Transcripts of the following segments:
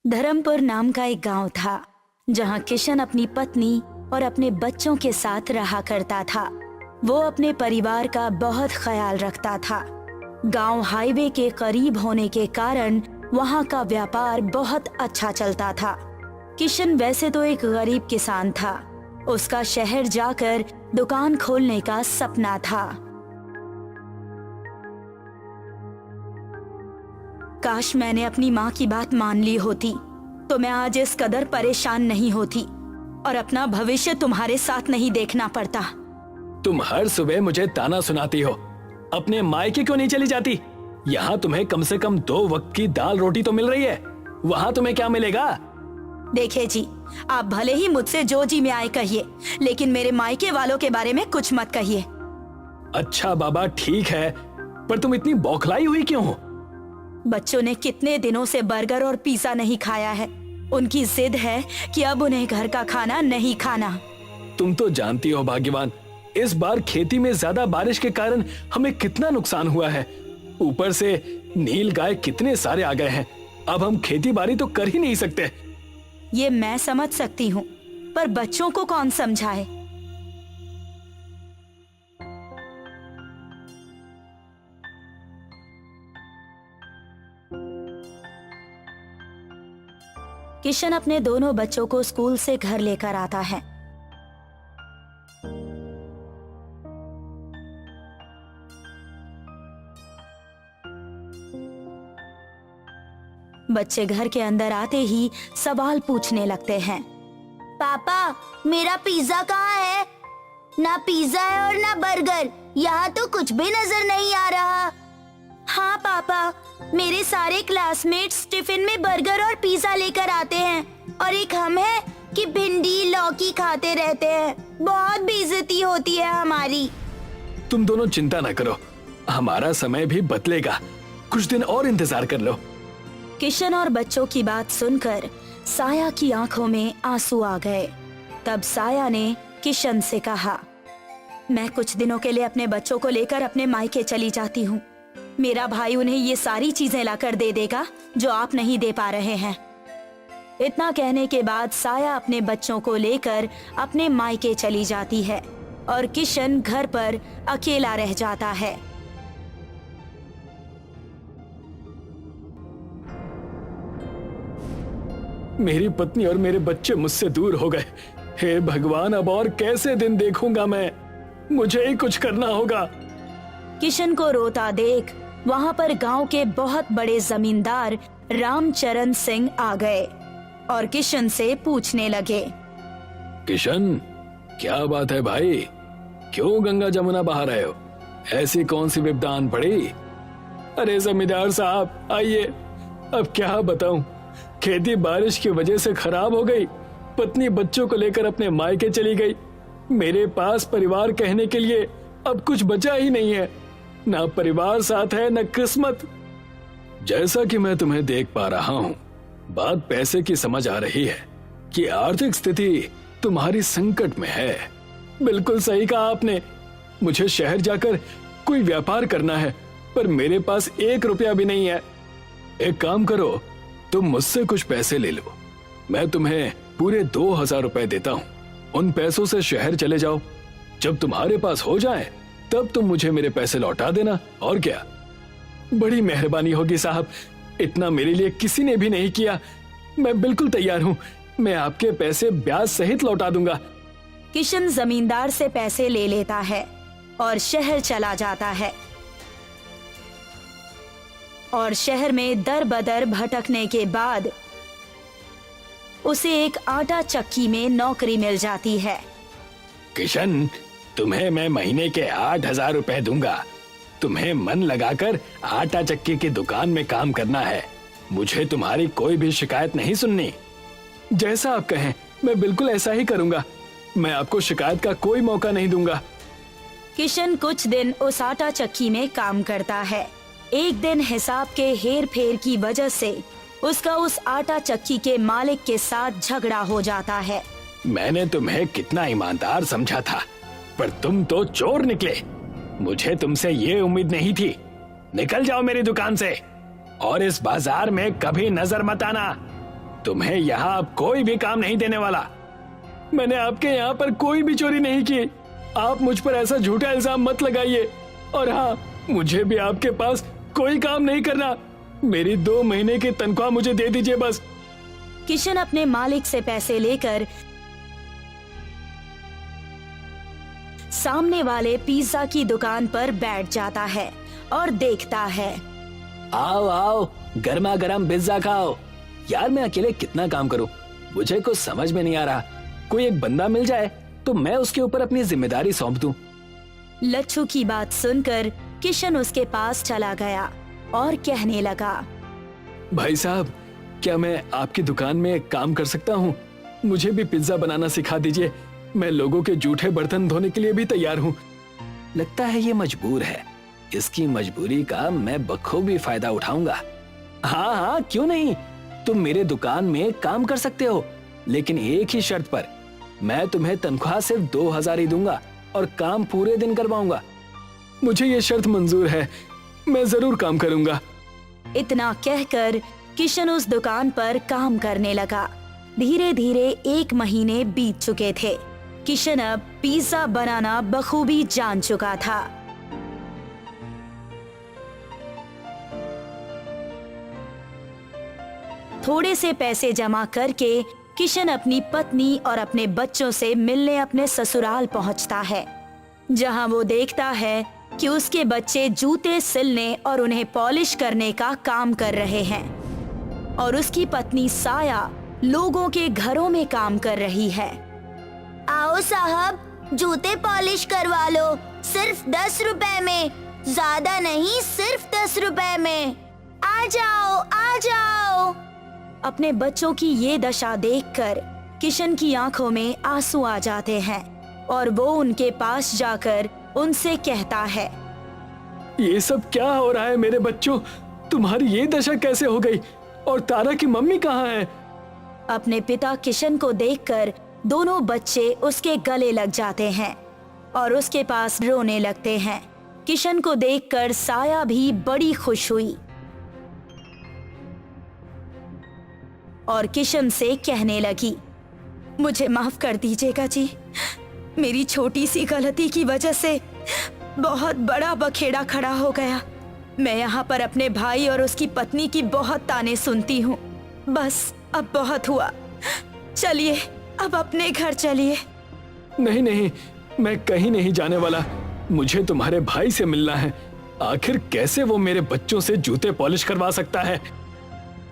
धर्मपुर नाम का एक गांव था जहां किशन अपनी पत्नी और अपने बच्चों के साथ रहा करता था। वो अपने परिवार का बहुत ख्याल रखता था। गांव हाईवे के करीब होने के कारण वहां का व्यापार बहुत अच्छा चलता था। किशन वैसे तो एक गरीब किसान था। उसका शहर जाकर दुकान खोलने का सपना था। काश मैंने अपनी माँ की बात मान ली होती तो मैं आज इस कदर परेशान नहीं होती और अपना भविष्य तुम्हारे साथ नहीं देखना पड़ता। तुम हर सुबह मुझे ताना सुनाती हो, अपने मायके क्यों नहीं चली जाती? यहाँ तुम्हें कम से कम 2 वक्त की दाल रोटी तो मिल रही है, वहाँ तुम्हें क्या मिलेगा? देखिए जी, आप भले ही मुझसे जो जी में आए कहिए, लेकिन मेरे मायके वालों के बारे में कुछ मत कहिए। अच्छा बाबा ठीक है, पर तुम इतनी बौखलाई हुई क्यों हो? बच्चों ने कितने दिनों से बर्गर और पिज़्ज़ा नहीं खाया है। उनकी जिद है कि अब उन्हें घर का खाना नहीं खाना। तुम तो जानती हो भाग्यवान, इस बार खेती में ज्यादा बारिश के कारण हमें कितना नुकसान हुआ है। ऊपर से नील गाय कितने सारे आ गए हैं। अब हम खेती बाड़ी तो कर ही नहीं सकते। ये मैं समझ सकती हूँ, पर बच्चों को कौन समझाए? किशन अपने दोनों बच्चों को स्कूल से घर लेकर आता है। बच्चे घर के अंदर आते ही सवाल पूछने लगते हैं। पापा, मेरा पिज्जा कहाँ है? ना पिज्जा है और ना बर्गर, यहाँ तो कुछ भी नजर नहीं आ रहा। हाँ पापा, मेरे सारे क्लासमेट्स टिफिन में बर्गर और पिज्जा लेकर आते हैं और एक हम है कि भिंडी लौकी खाते रहते हैं। बहुत बेइज्जती होती है हमारी। तुम दोनों चिंता न करो, हमारा समय भी बदलेगा, कुछ दिन और इंतजार कर लो। किशन और बच्चों की बात सुनकर साया की आंखों में आंसू आ गए। तब साया ने किशन से कहा, मैं कुछ दिनों के लिए अपने बच्चों को लेकर अपने मायके चली जाती हूँ। मेरा भाई उन्हें ये सारी चीजें लाकर दे देगा जो आप नहीं दे पा रहे हैं। इतना कहने के बाद साया अपने बच्चों को लेकर अपने मायके चली जाती है और किशन घर पर अकेला रह जाता है। मेरी पत्नी और मेरे बच्चे मुझसे दूर हो गए। हे भगवान, अब और कैसे दिन देखूंगा मैं? मुझे ही कुछ करना होगा। किशन को रोता देख वहाँ पर गांव के बहुत बड़े जमींदार रामचरण सिंह आ गए और किशन से पूछने लगे। किशन, क्या बात है भाई? क्यों गंगा जमुना बहा रहे हो? ऐसी कौन सी विपदा आन पड़ी? अरे जमींदार साहब आइए, अब क्या बताऊं, खेती बारिश की वजह से खराब हो गई। पत्नी बच्चों को लेकर अपने मायके चली गई। मेरे पास परिवार कहने के लिए अब कुछ बचा ही नहीं है। ना परिवार साथ है, न किस्मत। जैसा कि मैं तुम्हें देख पा रहा हूँ, बात पैसे की समझ आ रही है कि आर्थिक स्थिति तुम्हारी संकट में है। बिल्कुल सही कहा आपने। मुझे शहर जाकर कोई व्यापार करना है, पर मेरे पास 1 रुपया भी नहीं है। एक काम करो, तुम मुझसे कुछ पैसे ले लो। मैं तुम्हें पूरे 2000 रुपए देता हूँ। उन पैसों से शहर चले जाओ। जब तुम्हारे पास हो जाए तब तुम मुझे मेरे पैसे लौटा देना। और क्या? बड़ी मेहरबानी होगी साहब, इतना मेरे लिए किसी ने भी नहीं किया। मैं बिल्कुल तैयार हूँ, मैं आपके पैसे ब्याज सहित लौटा दूंगा। किशन जमींदार से पैसे ले लेता है और शहर चला जाता है और शहर में दर बदर भटकने के बाद उसे एक आटा चक्की में नौकरी मिल जाती है। किशन, तुम्हें मैं महीने के 8000 रुपए दूंगा। तुम्हें मन लगाकर आटा चक्की की दुकान में काम करना है। मुझे तुम्हारी कोई भी शिकायत नहीं सुननी। जैसा आप कहें, मैं बिल्कुल ऐसा ही करूंगा। मैं आपको शिकायत का कोई मौका नहीं दूंगा। किशन कुछ दिन उस आटा चक्की में काम करता है। एक दिन हिसाब के हेर फेर की वजह से उसका उस आटा चक्की के मालिक के साथ झगड़ा हो जाता है। मैंने तुम्हें कितना ईमानदार समझा था, पर तुम तो चोर निकले। मुझे तुमसे ये उम्मीद नहीं थी। निकल जाओ मेरी दुकान से और इस बाजार में कभी नजर मत आना। तुम्हें यहाँ अब कोई भी काम नहीं देने वाला। मैंने आपके यहाँ पर कोई भी चोरी नहीं की। आप मुझ पर ऐसा झूठा इल्जाम मत लगाइए। और हाँ, मुझे भी आपके पास कोई काम नहीं करना। मेरी 2 महीने की तनख्वाह मुझे दे दीजिए बस। किशन अपने मालिक से पैसे लेकर सामने वाले पिज्जा की दुकान पर बैठ जाता है और देखता है। आओ आओ, गर्मा गर्म पिज्जा खाओ। यार मैं अकेले कितना काम करूं, मुझे कुछ समझ में नहीं आ रहा। कोई एक बंदा मिल जाए तो मैं उसके ऊपर अपनी जिम्मेदारी सौंप दूं। लच्छू की बात सुनकर किशन उसके पास चला गया और कहने लगा, भाई साहब, क्या मैं आपकी दुकान में काम कर सकता हूँ? मुझे भी पिज्जा बनाना सिखा दीजिए। मैं लोगों के जूठे बर्तन धोने के लिए भी तैयार हूँ। लगता है ये मजबूर है। इसकी मजबूरी का मैं बखूबी फायदा उठाऊंगा। हाँ हाँ, क्यों नहीं। तुम मेरे दुकान में काम कर सकते हो, लेकिन एक ही शर्त पर। मैं तुम्हें तनख्वाह सिर्फ 2000 ही दूंगा और काम पूरे दिन करवाऊंगा। मुझे ये शर्त मंजूर है, मैं जरूर काम करूंगा। इतना कहकर किशन उस दुकान पर काम करने लगा। धीरे धीरे 1 महीने बीत चुके थे। किशन अब पिज्जा बनाना बखूबी जान चुका था। थोड़े से पैसे जमा करके किशन अपनी पत्नी और अपने बच्चों से मिलने अपने ससुराल पहुंचता है, जहां वो देखता है कि उसके बच्चे जूते सिलने और उन्हें पॉलिश करने का काम कर रहे हैं और उसकी पत्नी साया लोगों के घरों में काम कर रही है। आओ साहब, जूते पॉलिश करवा लो, सिर्फ 10 रुपए में। ज्यादा नहीं, सिर्फ 10 रुपए में। आ जाओ, आ जाओ। अपने बच्चों की ये दशा देखकर किशन की आंखों में आंसू आ जाते हैं और वो उनके पास जाकर उनसे कहता है, ये सब क्या हो रहा है मेरे बच्चों? तुम्हारी ये दशा कैसे हो गई? और तारा की मम्मी कहाँ है? अपने पिता किशन को देखकर दोनों बच्चे उसके गले लग जाते हैं और उसके पास रोने लगते हैं। किशन को देखकर साया भी बड़ी खुश हुई और किशन से कहने लगी, मुझे माफ कर दीजिएगा जी। मेरी छोटी सी गलती की वजह से बहुत बड़ा बखेड़ा खड़ा हो गया। मैं यहाँ पर अपने भाई और उसकी पत्नी की बहुत ताने सुनती हूँ। बस अब बहुत हुआ, चलिए अब अपने घर चलिए। नहीं नहीं, मैं कहीं नहीं जाने वाला। मुझे तुम्हारे भाई से मिलना है। आखिर कैसे वो मेरे बच्चों से जूते पॉलिश करवा सकता है?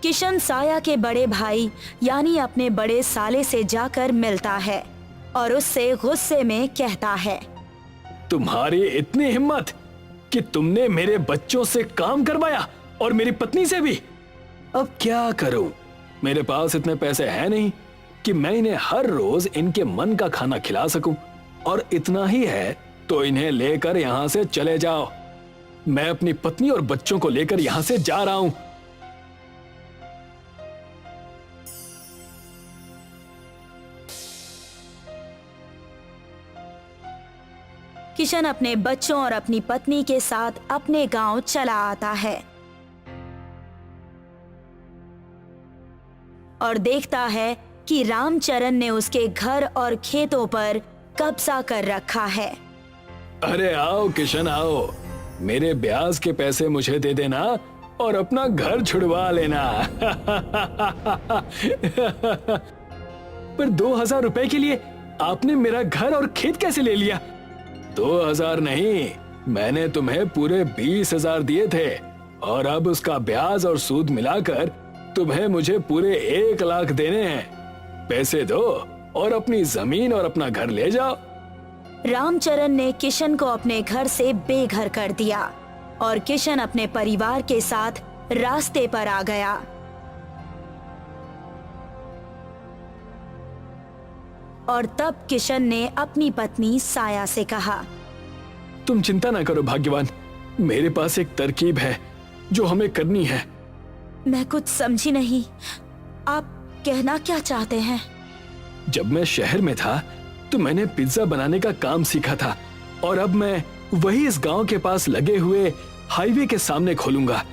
किशन साया के बड़े भाई यानी अपने बड़े साले से जाकर मिलता है और उससे गुस्से में कहता है, तुम्हारी इतनी हिम्मत कि तुमने मेरे बच्चों से काम करवाया और मेरी पत्नी से भी। अब क्या करूं? मेरे पास इतने पैसे हैं नहीं कि मैं इन्हें हर रोज इनके मन का खाना खिला सकूं, और इतना ही है तो इन्हें लेकर यहाँ से चले जाओ। मैं अपनी पत्नी और बच्चों को लेकर यहाँ से जा रहा हूं। किशन अपने बच्चों और अपनी पत्नी के साथ अपने गांव चला आता है और देखता है कि रामचरण ने उसके घर और खेतों पर कब्जा कर रखा है। अरे आओ किशन आओ, मेरे ब्याज के पैसे मुझे दे देना और अपना घर छुड़वा लेना। पर 2000 रुपए के लिए आपने मेरा घर और खेत कैसे ले लिया? 2000 नहीं, मैंने तुम्हें पूरे 20,000 दिए थे और अब उसका ब्याज और सूद मिलाकर तुम्हें मुझे पूरे 1 लाख देने हैं। पैसे दो और अपनी जमीन और अपना घर ले जाओ। रामचरण ने किशन को अपने घर से बेघर कर दिया और किशन अपने परिवार के साथ रास्ते पर आ गया। और तब किशन ने अपनी पत्नी साया से कहा, तुम चिंता ना करो भाग्यवान, मेरे पास एक तरकीब है जो हमें करनी है। मैं कुछ समझी नहीं, आप कहना क्या चाहते हैं? जब मैं शहर में था तो मैंने पिज्जा बनाने का काम सीखा था और अब मैं वही इस गांव के पास लगे हुए हाईवे के सामने खोलूंगा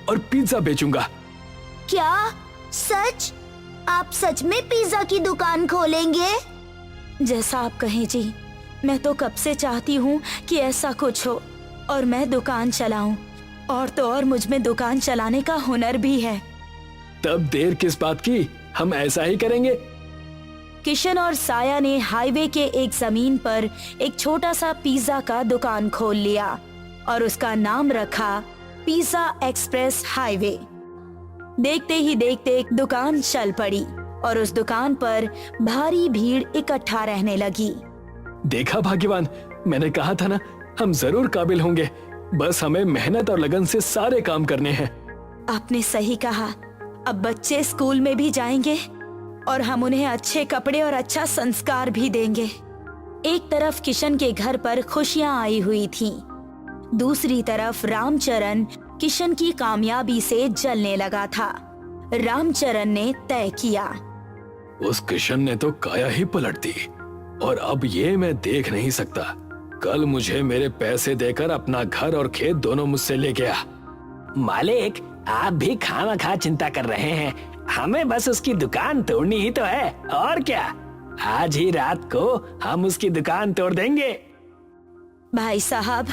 और पिज्जा बेचूंगा। क्या? सच? आप सच में पिज्जा की दुकान खोलेंगे? जैसा आप कहें जी, मैं तो कब से चाहती हूँ कि ऐसा कुछ हो और मैं दुकान चलाऊं। और तो और मुझ में दुकान चलाने का हुनर भी है। तब देर किस बात की, हम ऐसा ही करेंगे। किशन और साया ने हाईवे के एक जमीन पर एक छोटा सा पिज्जा का दुकान खोल लिया और उसका नाम रखा पिज्जा एक्सप्रेस हाईवे। देखते ही देखते एक दुकान चल पड़ी और उस दुकान पर भारी भीड़ इकट्ठा रहने लगी। देखा भाग्यवान, मैंने कहा था ना, हम जरूर काबिल होंगे। बस हमें मेहनत और लगन से सारे काम करने हैं। आपने सही कहा। अब बच्चे स्कूल में भी जाएंगे और हम उन्हें अच्छे कपड़े और अच्छा संस्कार भी देंगे। एक तरफ किशन के घर पर खुशियां आई हुई थीं, दूसरी तरफ रामचरण किशन की कामयाबी से जलने लगा था। रामचरण ने तय किया, उस किशन ने तो काया ही पलट दी और अब ये मैं देख नहीं सकता। कल मुझे मेरे पैसे देकर अपना घर और खेत दोनों मुझसे ले गया। मालिक, आप भी खामखा चिंता कर रहे हैं। हमें बस उसकी दुकान तोड़नी ही तो है, और क्या। आज ही रात को हम उसकी दुकान तोड़ देंगे। भाई साहब,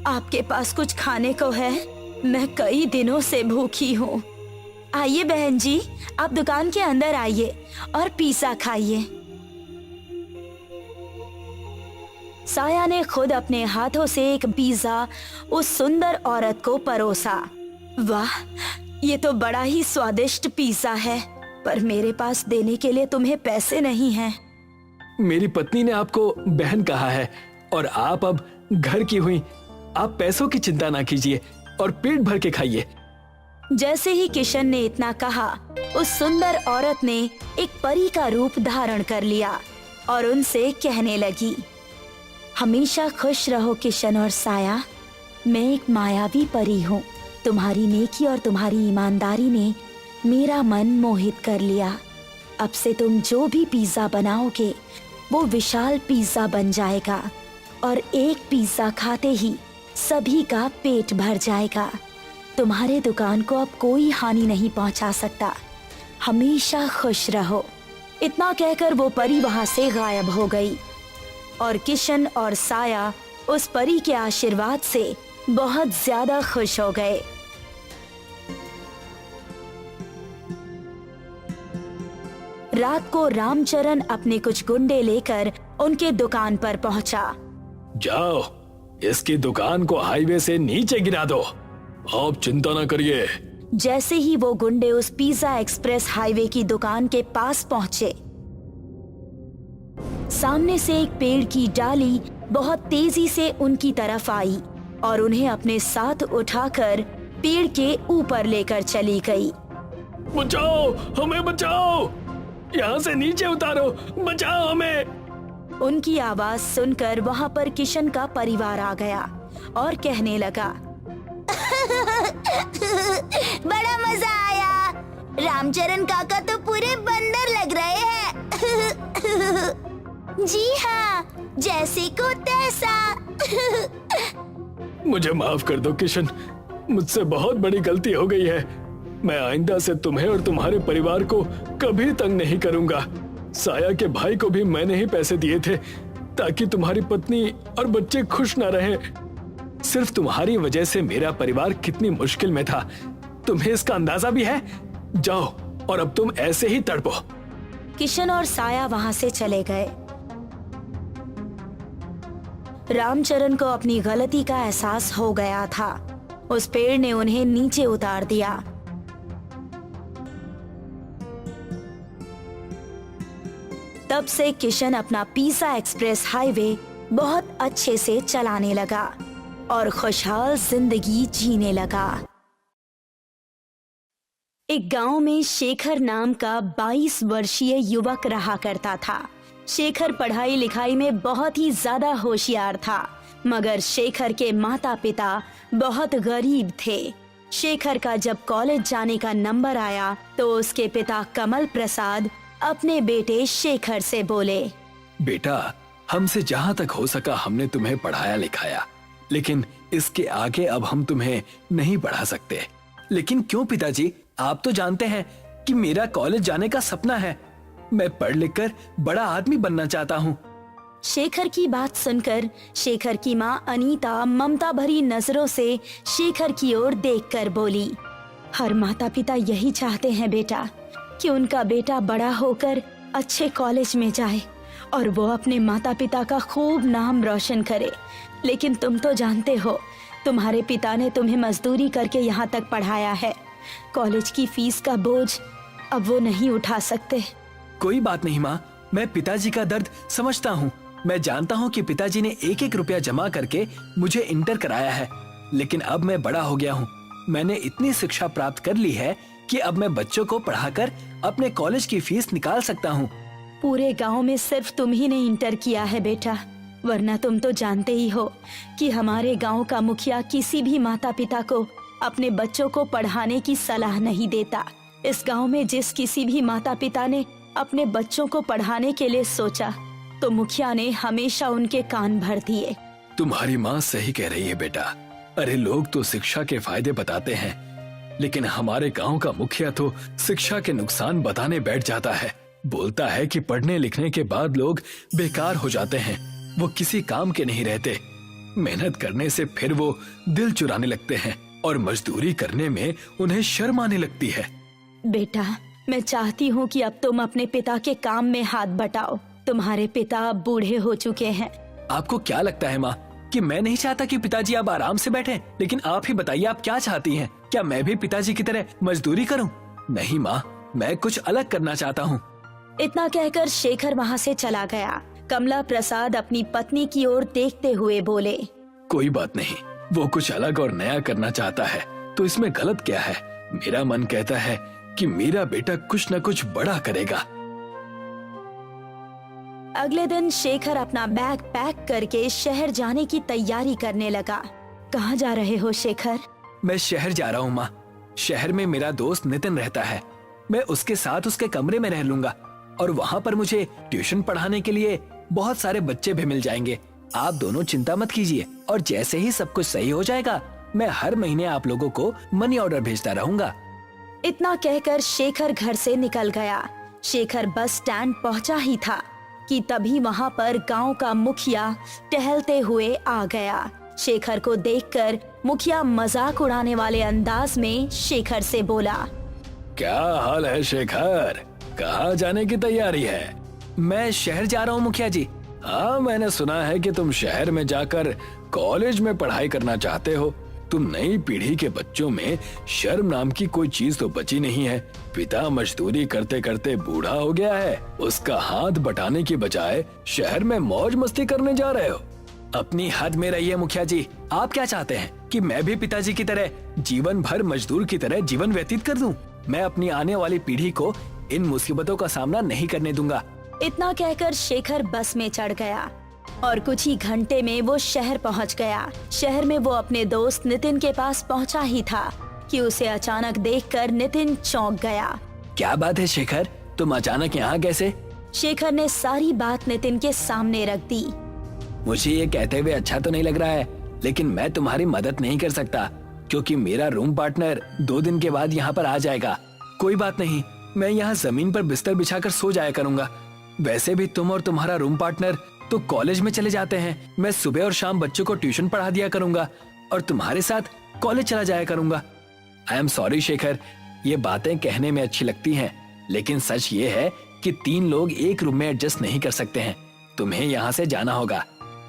आपके पास कुछ खाने को है? मैं कई दिनों से भूखी हूँ। आइए बहन जी, आप दुकान के अंदर आइए और पिज्जा खाइए। साया ने खुद अपने हाथों से एक पिज्जा उस सुंदर औरत को परोसा। वाह, ये तो बड़ा ही स्वादिष्ट पिज्जा है, पर मेरे पास देने के लिए तुम्हें पैसे नहीं हैं। मेरी पत्नी ने आपको बहन कहा है और आप अब घर की हुई। आप पैसों की चिंता ना कीजिए और पेट भर के खाइए। जैसे ही किशन ने इतना कहा, उस सुंदर औरत ने एक परी का रूप धारण कर लिया और उनसे कहने लगी, हमेशा खुश रहो किशन और साया। मैं एक मायावी परी हूँ। तुम्हारी नेकी और तुम्हारी ईमानदारी ने मेरा मन मोहित कर लिया। अब से तुम जो भी पिज्जा बनाओगे वो विशाल पिज्जा बन जाएगा और एक पिज्जा खाते ही सभी का पेट भर जाएगा। तुम्हारे दुकान को अब कोई हानि नहीं पहुंचा सकता। हमेशा खुश रहो। इतना कहकर वो परी वहां से गायब हो गई और किशन और साया उस परी के आशीर्वाद से बहुत ज्यादा खुश हो गए। रात को रामचरण अपने कुछ गुंडे लेकर उनके दुकान पर पहुंचा। जाओ, इसकी दुकान को हाईवे से नीचे गिरा दो। आप चिंता न करिए। जैसे ही वो गुंडे उस पिज्जा एक्सप्रेस हाईवे की दुकान के पास पहुंचे, सामने से एक पेड़ की डाली बहुत तेजी से उनकी तरफ आई और उन्हें अपने साथ उठाकर पेड़ के ऊपर लेकर चली गई। बचाओ, हमें बचाओ, यहाँ से नीचे उतारो, बचाओ हमें। उनकी आवाज सुनकर वहाँ पर किशन का परिवार आ गया और कहने लगा, बड़ा मजा आया। रामचरण काका तो पूरे बंदर लग रहे हैं। जी हाँ, जैसे को तैसा। मुझे माफ कर दो किशन, मुझसे बहुत बड़ी गलती हो गई है। मैं आइंदा से तुम्हें और तुम्हारे परिवार को कभी तंग नहीं करूंगा। साया के भाई को भी मैंने ही पैसे दिए थे ताकि तुम्हारी पत्नी और बच्चे खुश न रहें। सिर्फ तुम्हारी वजह से मेरा परिवार कितनी मुश्किल में था, तुम्हें इसका अंदाजा भी है? जाओ और अब तुम ऐसे ही तड़पो। किशन और साया वहां से चले गए। रामचरण को अपनी गलती का एहसास हो गया था। उस पेड़ ने उन्हें नीचे उतार दिया। तब से किशन अपना पिज्जा एक्सप्रेस हाईवे बहुत अच्छे से चलाने लगा और खुशहाल जिंदगी जीने लगा। एक गांव में शेखर नाम का 22 वर्षीय युवक रहा करता था। शेखर पढ़ाई लिखाई में बहुत ही ज्यादा होशियार था, मगर शेखर के माता पिता बहुत गरीब थे। शेखर का जब कॉलेज जाने का नंबर आया तो उसके पिता कमल प्रसाद अपने बेटे शेखर से बोले, बेटा, हमसे जहाँ तक हो सका हमने तुम्हें पढ़ाया लिखाया, लेकिन इसके आगे अब हम तुम्हें नहीं पढ़ा सकते। लेकिन क्यों पिताजी? आप तो जानते हैं कि मेरा कॉलेज जाने का सपना है। मैं पढ़ लिख कर बड़ा आदमी बनना चाहता हूँ। शेखर की बात सुनकर शेखर की माँ अनीता ममता भरी नजरों से शेखर की ओर देखकर बोली, हर माता पिता यही चाहते हैं बेटा कि उनका बेटा बड़ा होकर अच्छे कॉलेज में जाए और वो अपने माता पिता का खूब नाम रोशन करे। लेकिन तुम तो जानते हो, तुम्हारे पिता ने तुम्हें मजदूरी करके यहाँ तक पढ़ाया है। कॉलेज की फीस का बोझ अब वो नहीं उठा सकते। कोई बात नहीं माँ, मैं पिताजी का दर्द समझता हूँ। मैं जानता हूँ कि पिताजी ने एक एक रुपया जमा करके मुझे इंटर कराया है, लेकिन अब मैं बड़ा हो गया हूँ। मैंने इतनी शिक्षा प्राप्त कर ली है कि अब मैं बच्चों को पढ़ाकर अपने कॉलेज की फीस निकाल सकता हूँ। पूरे गांव में सिर्फ तुम ही ने इंटर किया है बेटा, वरना तुम तो जानते ही हो कि हमारे गांव का मुखिया किसी भी माता पिता को अपने बच्चों को पढ़ाने की सलाह नहीं देता। इस गांव में जिस किसी भी माता पिता ने अपने बच्चों को पढ़ाने के लिए सोचा तो मुखिया ने हमेशा उनके कान भर दिए। तुम्हारी माँ सही कह रही है बेटा। अरे लोग तो शिक्षा के फायदे बताते हैं, लेकिन हमारे गांव का मुखिया तो शिक्षा के नुकसान बताने बैठ जाता है। बोलता है कि पढ़ने लिखने के बाद लोग बेकार हो जाते हैं, वो किसी काम के नहीं रहते। मेहनत करने से फिर वो दिल चुराने लगते हैं और मजदूरी करने में उन्हें शर्म आने लगती है। बेटा, मैं चाहती हूँ कि अब तुम अपने पिता के काम में हाथ बटाओ। तुम्हारे पिता अब बूढ़े हो चुके हैं। आपको क्या लगता है माँ कि मैं नहीं चाहता कि पिताजी अब आराम से बैठें? लेकिन आप ही बताइए, आप क्या चाहती हैं? क्या मैं भी पिताजी की तरह मजदूरी करूं? नहीं माँ, मैं कुछ अलग करना चाहता हूँ। इतना कहकर शेखर वहाँ से चला गया। कमला प्रसाद अपनी पत्नी की ओर देखते हुए बोले, कोई बात नहीं, वो कुछ अलग और नया करना चाहता है तो इसमें गलत क्या है? मेरा मन कहता है कि मेरा बेटा कुछ न कुछ बड़ा करेगा। अगले दिन शेखर अपना बैग पैक करके शहर जाने की तैयारी करने लगा। कहाँ जा रहे हो शेखर? मैं शहर जा रहा हूँ माँ। शहर में मेरा दोस्त नितिन रहता है। मैं उसके साथ उसके कमरे में रह लूंगा और वहाँ पर मुझे ट्यूशन पढ़ाने के लिए बहुत सारे बच्चे भी मिल जाएंगे। आप दोनों चिंता मत कीजिए और जैसे ही सब कुछ सही हो जाएगा मैं हर महीने आप लोगों को मनी ऑर्डर भेजता रहूंगा। इतना कहकर शेखर घर से निकल गया। शेखर बस स्टैंड पहुंचा ही था कि तभी वहां पर गांव का मुखिया टहलते हुए आ गया। शेखर को देखकर मुखिया मजाक उड़ाने वाले अंदाज में शेखर से बोला, क्या हाल है शेखर? कहाँ जाने की तैयारी है? मैं शहर जा रहा हूँ मुखिया जी। हाँ, मैंने सुना है कि तुम शहर में जाकर कॉलेज में पढ़ाई करना चाहते हो। तुम नई पीढ़ी के बच्चों में शर्म नाम की कोई चीज तो बची नहीं है। पिता मजदूरी करते करते बूढ़ा हो गया है, उसका हाथ बटाने की बजाय शहर में मौज मस्ती करने जा रहे हो। अपनी हद में रहिए मुखिया जी। आप क्या चाहते हैं कि मैं भी पिताजी की तरह जीवन भर मजदूर की तरह जीवन व्यतीत कर दूं? मैं अपनी आने वाली पीढ़ी को इन मुसीबतों का सामना नहीं करने दूंगा। इतना कहकर शेखर बस में चढ़ गया और कुछ ही घंटे में वो शहर पहुंच गया। शहर में वो अपने दोस्त नितिन के पास पहुंचा ही था कि उसे अचानक देखकर नितिन चौंक गया। क्या बात है शेखर, तुम अचानक यहाँ कैसे? शेखर ने सारी बात नितिन के सामने रख दी। मुझे ये कहते हुए अच्छा तो नहीं लग रहा है, लेकिन मैं तुम्हारी मदद नहीं कर सकता क्योंकि मेरा रूम पार्टनर 2 दिन के बाद यहाँ पर आ जाएगा। कोई बात नहीं, मैं यहाँ जमीन पर बिस्तर बिछाकर सो जाया करूंगा। वैसे भी तुम और तुम्हारा रूम पार्टनर तो कॉलेज में चले जाते हैं। मैं सुबह और शाम बच्चों को ट्यूशन पढ़ा दिया करूंगा और तुम्हारे साथ कॉलेज चला जाया करूंगा। आई एम सॉरी शेखर, ये बातें कहने में अच्छी लगती हैं, लेकिन सच ये है कि 3 लोग एक रूम में एडजस्ट नहीं कर सकते हैं। तुम्हें यहाँ से जाना होगा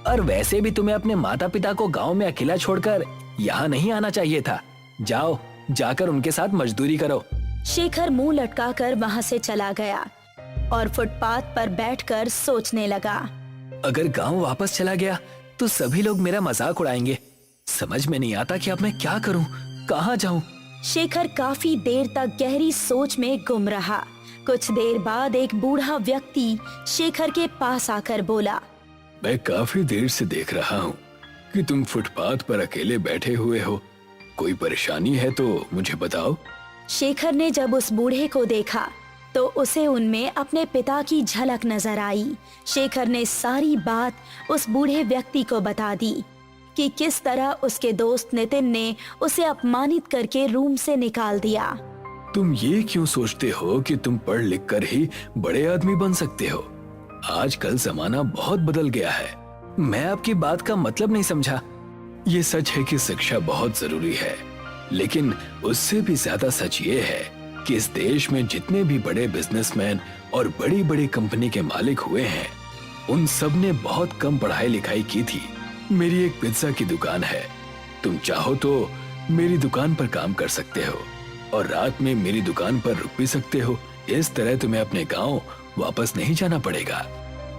और वैसे भी तुम्हें अपने माता पिता को गाँव में अकेला छोड़कर यहाँ नहीं आना चाहिए था। जाओ, जाकर उनके साथ मजदूरी करो। शेखर मुंह लटकाकर वहाँ से चला गया और फुटपाथ पर बैठकर सोचने लगा। अगर गांव वापस चला गया तो सभी लोग मेरा मजाक उड़ाएंगे। समझ में नहीं आता कि अब मैं क्या करूं, कहां जाऊं। शेखर काफी देर तक गहरी सोच में गुम रहा। कुछ देर बाद एक बूढ़ा व्यक्ति शेखर के पास आकर बोला, मैं काफी देर से देख रहा हूँ कि तुम फुटपाथ पर अकेले बैठे हुए हो। कोई परेशानी है तो मुझे बताओ। शेखर ने जब उस बूढ़े को देखा तो उसे उनमें अपने पिता की झलक नजर आई। शेखर ने सारी बात उस बूढ़े व्यक्ति को बता दी कि किस तरह उसके दोस्त नितिन ने उसे अपमानित करके रूम से निकाल दिया। तुम ये क्यों सोचते हो कि तुम पढ़ लिख कर ही बड़े आदमी बन सकते हो? आजकल जमाना बहुत बदल गया है। मैं आपकी बात का मतलब नहीं समझा। ये सच है कि शिक्षा बहुत जरूरी है, लेकिन उससे भी ज्यादा सच ये है कि इस देश में जितने भी बड़े बिजनेसमैन और बड़ी बड़ी कंपनी के मालिक हुए हैं, उन सब ने बहुत कम पढ़ाई लिखाई की थी। मेरी एक पिज्जा की दुकान है, तुम चाहो तो मेरी दुकान पर काम कर सकते हो और रात में मेरी दुकान पर रुक भी सकते हो। इस तरह तुम्हें अपने गांव वापस नहीं जाना पड़ेगा।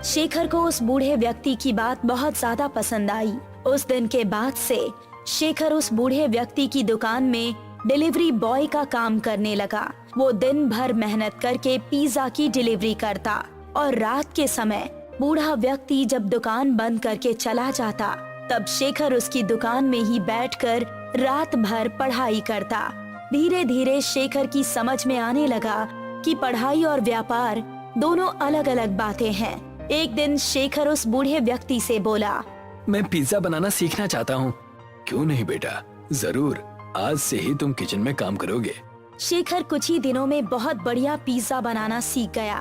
शेखर को उस बूढ़े व्यक्ति की बात बहुत ज्यादा पसंद आई। उस दिन के बाद से शेखर उस बूढ़े व्यक्ति की दुकान में डिलीवरी बॉय का काम करने लगा। वो दिन भर मेहनत करके पिज्जा की डिलीवरी करता और रात के समय बूढ़ा व्यक्ति जब दुकान बंद करके चला जाता, तब शेखर उसकी दुकान में ही बैठकर रात भर पढ़ाई करता। धीरे धीरे शेखर की समझ में आने लगा कि पढ़ाई और व्यापार दोनों अलग अलग बातें हैं। एक दिन शेखर उस बूढ़े व्यक्ति से बोला, मैं पिज्जा बनाना सीखना चाहता हूँ। क्यों नहीं बेटा, जरूर, आज से ही तुम किचन में काम करोगे। शेखर कुछ ही दिनों में बहुत बढ़िया पिज्जा बनाना सीख गया।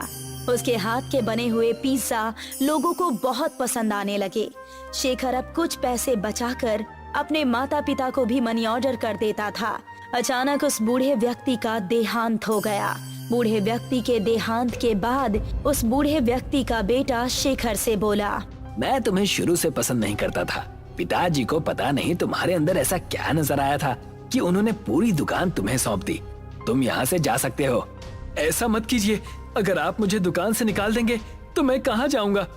उसके हाथ के बने हुए पिज्जा लोगों को बहुत पसंद आने लगे। शेखर अब कुछ पैसे बचाकर अपने माता पिता को भी मनी ऑर्डर कर देता था। अचानक उस बूढ़े व्यक्ति का देहांत हो गया। बूढ़े व्यक्ति के देहांत के बाद उस बूढ़े व्यक्ति का बेटा शेखर से बोला, मैं तुम्हें शुरू से पसंद नहीं करता था। पिताजी को पता नहीं तुम्हारे अंदर ऐसा क्या नजर आया था कि उन्होंने पूरी दुकान तुम्हें सौंप दी। तुम यहाँ से जा सकते हो। ऐसा मत कीजिए, अगर आप मुझे दुकान से निकाल देंगे तो मैं कहाँ जाऊँगा?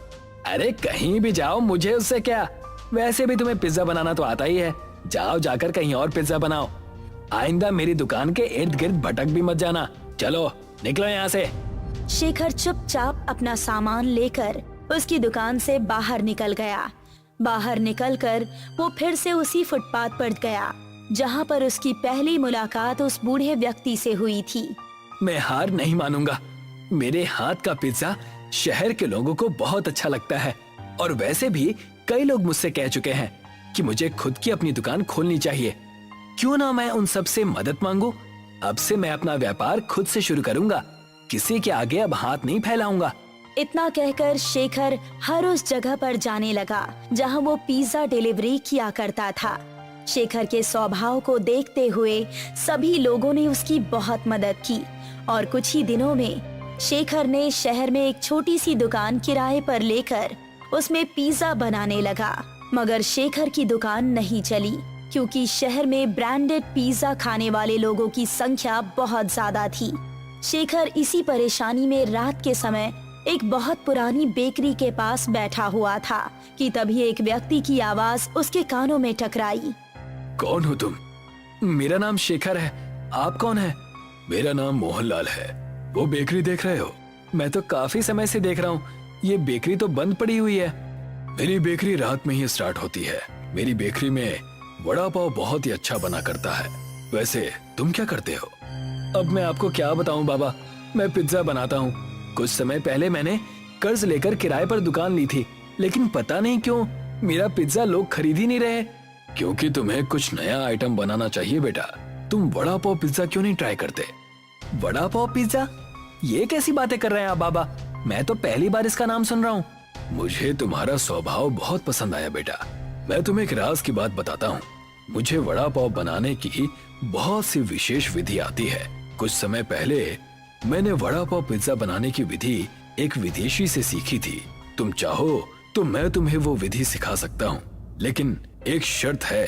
अरे कहीं भी जाओ, मुझे उससे क्या। वैसे भी तुम्हें पिज्जा बनाना तो आता ही है। जाओ, जाकर कहीं और पिज्जा बनाओ। आइंदा मेरी दुकान के इर्द गिर्द भटक भी मत जाना। चलो निकलो यहाँ से। शेखर चुपचाप अपना सामान लेकर उसकी दुकान से बाहर निकल गया। बाहर निकलकर वो फिर से उसी फुटपाथ पर गया जहाँ पर उसकी पहली मुलाकात उस बूढ़े व्यक्ति से हुई थी। मैं हार नहीं मानूंगा। मेरे हाथ का पिज्जा शहर के लोगों को बहुत अच्छा लगता है और वैसे भी कई लोग मुझसे कह चुके हैं कि मुझे खुद की अपनी दुकान खोलनी चाहिए। क्यों ना मैं उन सब से मदद मांगू। अब से मैं अपना व्यापार खुद से शुरू करूंगा। किसी के आगे अब हाथ नहीं फैलाऊंगा। इतना कहकर शेखर हर उस जगह पर जाने लगा जहां वो पिज्जा डिलीवरी किया करता था। शेखर के स्वभाव को देखते हुए सभी लोगों ने उसकी बहुत मदद की और कुछ ही दिनों में शेखर ने शहर में एक छोटी सी दुकान किराए पर लेकर उसमें पिज्जा बनाने लगा। मगर शेखर की दुकान नहीं चली क्योंकि शहर में ब्रांडेड पिज्जा खाने वाले लोगों की संख्या बहुत ज्यादा थी। शेखर इसी परेशानी में रात के समय एक बहुत पुरानी बेकरी के पास बैठा हुआ था कि तभी एक व्यक्ति की आवाज उसके कानों में टकराई। कौन हो तुम? मेरा नाम शेखर है। आप कौन है? मेरा नाम मोहनलाल है। वो बेकरी देख रहे हो? मैं तो काफी समय से देख रहा हूँ। ये बेकरी तो बंद पड़ी हुई है। मेरी बेकरी रात में ही स्टार्ट होती है। मेरी बेकरी में वड़ा पाव बहुत ही अच्छा बना करता है। वैसे तुम क्या करते हो? अब मैं आपको क्या बताऊं बाबा, मैं पिज्जा बनाता हूँ। कुछ समय पहले मैंने कर्ज लेकर किराए पर दुकान ली थी, लेकिन पता नहीं क्यों मेरा पिज्जा लोग खरीद ही नहीं रहे। क्योंकि तुम्हें कुछ नया आइटम बनाना चाहिए बेटा। तुम वड़ा पाव पिज्जा क्यों नहीं ट्राई करते? वड़ा पाव पिज्जा? ये कैसी बातें कर रहे हैं आप बाबा? मैं तो पहली बार इसका नाम सुन रहा हूँ। मुझे तुम्हारा स्वभाव बहुत पसंद आया बेटा। मैं तुम्हें एक राज की बात बताता हूँ। मुझे वड़ा पाव बनाने की बहुत सी विशेष विधि आती है। कुछ समय पहले मैंने वड़ा पाव पिज्जा बनाने की विधि एक विदेशी से सीखी थी। तुम चाहो तो मैं तुम्हें वो विधि सिखा सकता हूँ, लेकिन एक शर्त है।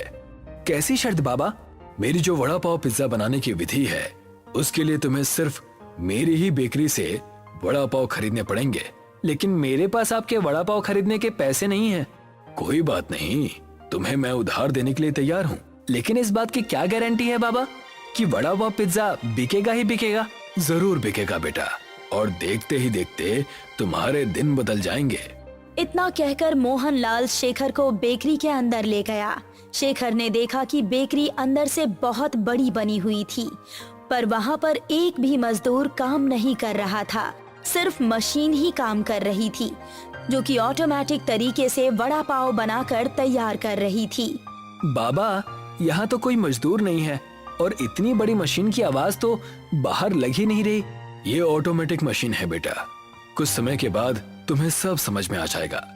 कैसी शर्त बाबा? मेरी जो वड़ा पाव पिज्जा बनाने की विधि है उसके लिए तुम्हें सिर्फ मेरी ही बेकरी से वड़ा पाव खरीदने पड़ेंगे। लेकिन मेरे पास आपके वड़ा पाव खरीदने के पैसे नहीं हैं। कोई बात नहीं, तुम्हें मैं उधार देने के लिए तैयार हूँ। लेकिन इस बात की क्या गारंटी है बाबा कि वड़ा पाव पिज्जा बिकेगा ही बिकेगा? जरूर बिकेगा बेटा, और देखते ही देखते तुम्हारे दिन बदल जाएंगे। इतना कहकर मोहनलाल शेखर को बेकरी के अंदर ले गया। शेखर ने देखा कि बेकरी अंदर से बहुत बड़ी बनी हुई थी, पर वहाँ पर एक भी मजदूर काम नहीं कर रहा था। सिर्फ मशीन ही काम कर रही थी, जो कि ऑटोमेटिक तरीके से वड़ा पाव बनाकर तैयार कर रही थी। बाबा, यहाँ तो कोई मजदूर नहीं है और इतनी बड़ी मशीन की आवाज तो बाहर लग ही नहीं रही। ये ऑटोमेटिक मशीन है बेटा, कुछ समय के बाद तुम्हें सब समझ में आ जाएगा।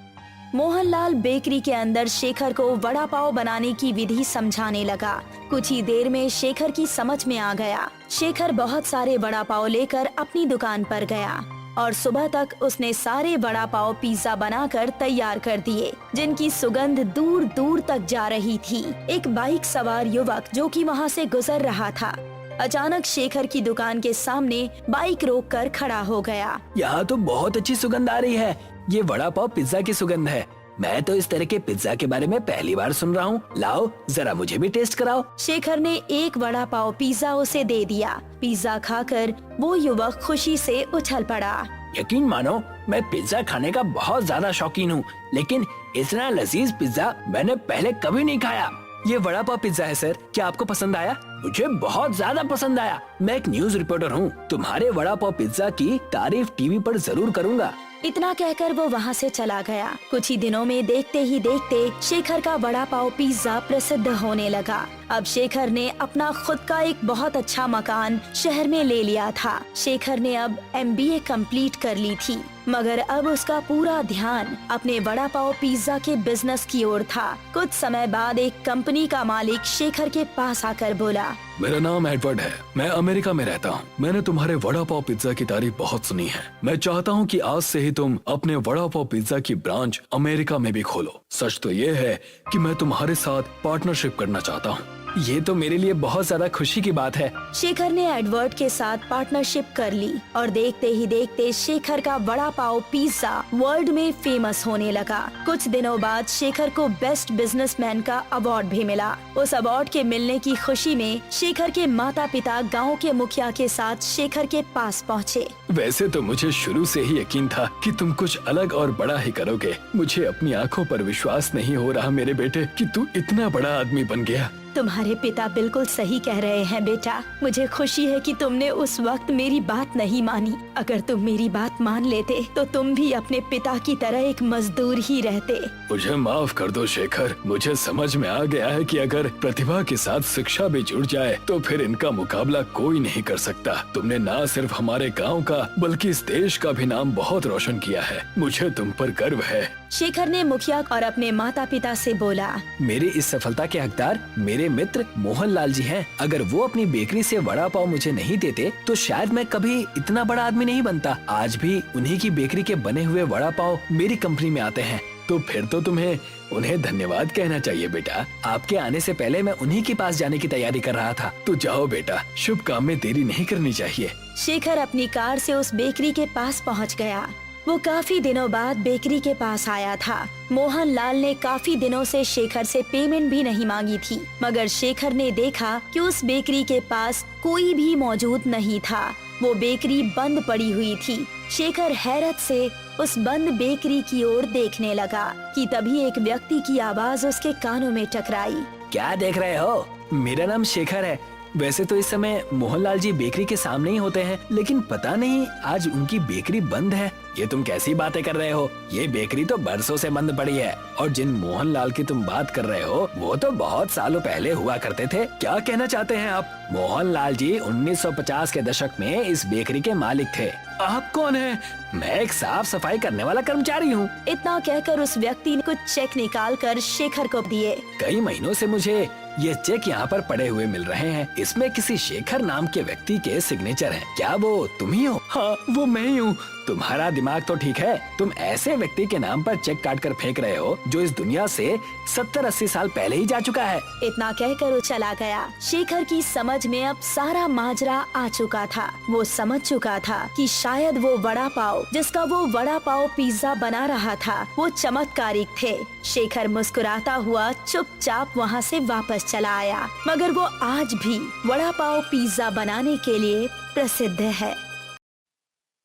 मोहनलाल बेकरी के अंदर शेखर को वड़ा पाव बनाने की विधि समझाने लगा। कुछ ही देर में शेखर की समझ में आ गया। शेखर बहुत सारे वड़ा पाव लेकर अपनी दुकान पर गया और सुबह तक उसने सारे वड़ा पाव पिज्जा बनाकर तैयार कर दिए, जिनकी सुगंध दूर दूर तक जा रही थी। एक बाइक सवार युवक जो कि वहाँ से गुजर रहा था, अचानक शेखर की दुकान के सामने बाइक रोककर खड़ा हो गया। यहाँ तो बहुत अच्छी सुगंध आ रही है। ये वड़ा पाव पिज्जा की सुगंध है। मैं तो इस तरह के पिज्जा के बारे में पहली बार सुन रहा हूँ। लाओ जरा मुझे भी टेस्ट कराओ। शेखर ने एक वड़ा पाव पिज्जा उसे दे दिया। पिज्जा खाकर वो युवक खुशी से उछल पड़ा। यकीन मानो, मैं पिज्जा खाने का बहुत ज्यादा शौकीन हूँ, लेकिन इतना लजीज पिज्जा मैंने पहले कभी नहीं खाया। ये वड़ा पाव पिज्जा है सर, क्या आपको पसंद आया? मुझे बहुत ज्यादा पसंद आया। मैं एक न्यूज रिपोर्टर हूँ, तुम्हारे वड़ा पाव पिज्जा की तारीफ टीवी पर जरूर करूँगा। इतना कहकर वो वहाँ से चला गया। कुछ ही दिनों में देखते ही देखते शेखर का वड़ा पाव पिज्जा प्रसिद्ध होने लगा। अब शेखर ने अपना खुद का एक बहुत अच्छा मकान शहर में ले लिया था। शेखर ने अब MBA कंप्लीट कर ली थी, मगर अब उसका पूरा ध्यान अपने वड़ा पाव पिज्जा के बिजनेस की ओर था। कुछ समय बाद एक कंपनी का मालिक शेखर के पास आकर बोला, मेरा नाम एडवर्ड है, मैं अमेरिका में रहता हूँ। मैंने तुम्हारे वड़ा पाव पिज्जा की तारीफ बहुत सुनी है। मैं चाहता हूँ कि आज से ही तुम अपने वड़ा पाव पिज्जा की ब्रांच अमेरिका में भी खोलो। सच तो ये है कि मैं तुम्हारे साथ पार्टनरशिप करना चाहता हूँ। ये तो मेरे लिए बहुत ज्यादा खुशी की बात है। शेखर ने एडवर्ड के साथ पार्टनरशिप कर ली और देखते ही देखते शेखर का वड़ा पाव पिज्जा वर्ल्ड में फेमस होने लगा। कुछ दिनों बाद शेखर को बेस्ट बिजनेसमैन का अवार्ड भी मिला। उस अवार्ड के मिलने की खुशी में शेखर के माता पिता गांव के मुखिया के साथ शेखर के पास पहुँचे। वैसे तो मुझे शुरू से ही यकीन था कि तुम कुछ अलग और बड़ा ही करोगे। मुझे अपनी आंखों पर विश्वास नहीं हो रहा मेरे बेटे कि तू इतना बड़ा आदमी बन गया। तुम्हारे पिता बिल्कुल सही कह रहे हैं बेटा। मुझे खुशी है कि तुमने उस वक्त मेरी बात नहीं मानी। अगर तुम मेरी बात मान लेते तो तुम भी अपने पिता की तरह एक मजदूर ही रहते। मुझे माफ कर दो शेखर, मुझे समझ में आ गया है कि अगर प्रतिभा के साथ शिक्षा भी जुड़ जाए तो फिर इनका मुकाबला कोई नहीं कर सकता। तुमने न सिर्फ हमारे गाँव का बल्कि इस देश का भी नाम बहुत रोशन किया है। मुझे तुम पर गर्व है। शेखर ने मुखिया और अपने माता पिता से बोला, मेरी इस सफलता के हकदार मेरे मित्र मोहनलाल जी हैं। अगर वो अपनी बेकरी से वड़ा पाव मुझे नहीं देते तो शायद मैं कभी इतना बड़ा आदमी नहीं बनता। आज भी उन्हीं की बेकरी के बने हुए वड़ा पाव मेरी कंपनी में आते हैं। तो फिर तो तुम्हें उन्हें धन्यवाद कहना चाहिए बेटा। आपके आने से पहले मैं उन्हीं के पास जाने की तैयारी कर रहा था। तो जाओ बेटा, शुभ काम में देरी नहीं करनी चाहिए। शेखर अपनी कार से उस बेकरी के पास पहुंच गया। वो काफी दिनों बाद बेकरी के पास आया था। मोहनलाल ने काफी दिनों से शेखर से पेमेंट भी नहीं मांगी थी, मगर शेखर ने देखा कि उस बेकरी के पास कोई भी मौजूद नहीं था। वो बेकरी बंद पड़ी हुई थी। शेखर हैरत से उस बंद बेकरी की ओर देखने लगा कि तभी एक व्यक्ति की आवाज उसके कानों में टकराई। क्या देख रहे हो? मेरा नाम शेखर है। वैसे तो इस समय मोहनलाल जी बेकरी के सामने ही होते हैं, लेकिन पता नहीं आज उनकी बेकरी बंद है। ये तुम कैसी बातें कर रहे हो? ये बेकरी तो बरसों से बंद पड़ी है और जिन मोहनलाल की तुम बात कर रहे हो वो तो बहुत सालों पहले हुआ करते थे। क्या कहना चाहते हैं आप? मोहनलाल जी 1950 के दशक में इस बेकरी के मालिक थे। आप कौन हैं? मैं एक साफ सफाई करने वाला कर्मचारी हूँ। इतना कहकर उस व्यक्ति ने कुछ चेक निकाल कर शेखर को दिए। कई महीनों से मुझे ये चेक यहाँ पर पड़े हुए मिल रहे हैं। इसमें किसी शेखर नाम के व्यक्ति के सिग्नेचर हैं। क्या वो तुम ही हो? हाँ, वो मैं ही हूँ। तुम्हारा दिमाग तो ठीक है। तुम ऐसे व्यक्ति के नाम पर चेक काट कर फेंक रहे हो जो इस दुनिया से 70-80 साल पहले ही जा चुका है। इतना कहकर वो चला गया। शेखर की समझ में अब सारा माजरा आ चुका था। वो समझ चुका था कि शायद वो वड़ा पाव जिसका वो वड़ा पाव पिज्जा बना रहा था वो चमत्कारिक थे। शेखर मुस्कुराता हुआ चुपचाप वहाँ से वापस चला आया, मगर वो आज भी वड़ा पाव पिज्जा बनाने के लिए प्रसिद्ध है।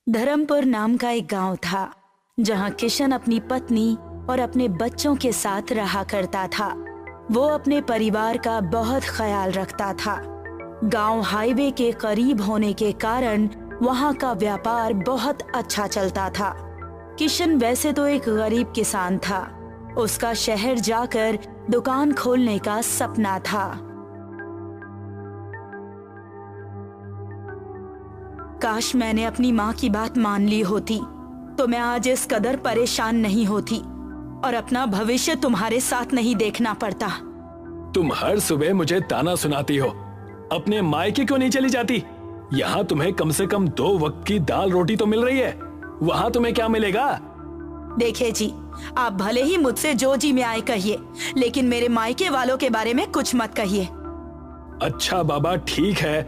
धर्मपुर नाम का एक गांव था जहां किशन अपनी पत्नी और अपने बच्चों के साथ रहा करता था। वो अपने परिवार का बहुत ख्याल रखता था। गांव हाईवे के करीब होने के कारण वहां का व्यापार बहुत अच्छा चलता था। किशन वैसे तो एक गरीब किसान था। उसका शहर जाकर दुकान खोलने का सपना था। काश मैंने अपनी माँ की बात मान ली होती तो मैं आज इस कदर परेशान नहीं होती और अपना भविष्य तुम्हारे साथ नहीं देखना पड़ता। तुम हर सुबह मुझे ताना सुनाती हो, अपने मायके क्यों नहीं चली जाती? यहाँ तुम्हें कम से कम 2 वक्त की दाल रोटी तो मिल रही है, वहाँ तुम्हें क्या मिलेगा? देखिए जी, आप भले ही मुझसे जो जी में आए कहिए, लेकिन मेरे मायके वालों के बारे में कुछ मत कहिए। अच्छा बाबा ठीक है,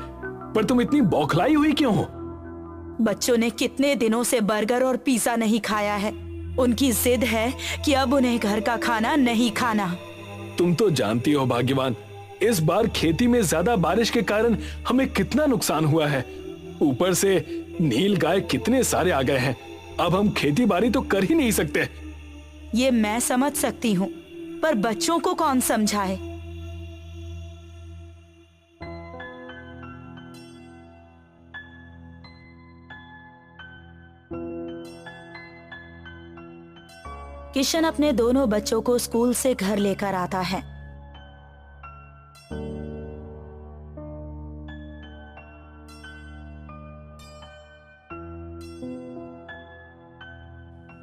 पर तुम इतनी बौखलाई हुई क्यों हो? बच्चों ने कितने दिनों से बर्गर और पिज्जा नहीं खाया है। उनकी जिद है कि अब उन्हें घर का खाना नहीं खाना। तुम तो जानती हो भाग्यवान, इस बार खेती में ज्यादा बारिश के कारण हमें कितना नुकसान हुआ है। ऊपर से नील गाय कितने सारे आ गए हैं, अब हम खेती बाड़ी तो कर ही नहीं सकते। ये मैं समझ सकती हूँ, पर बच्चों को कौन समझाए? किशन अपने दोनों बच्चों को स्कूल से घर लेकर आता है।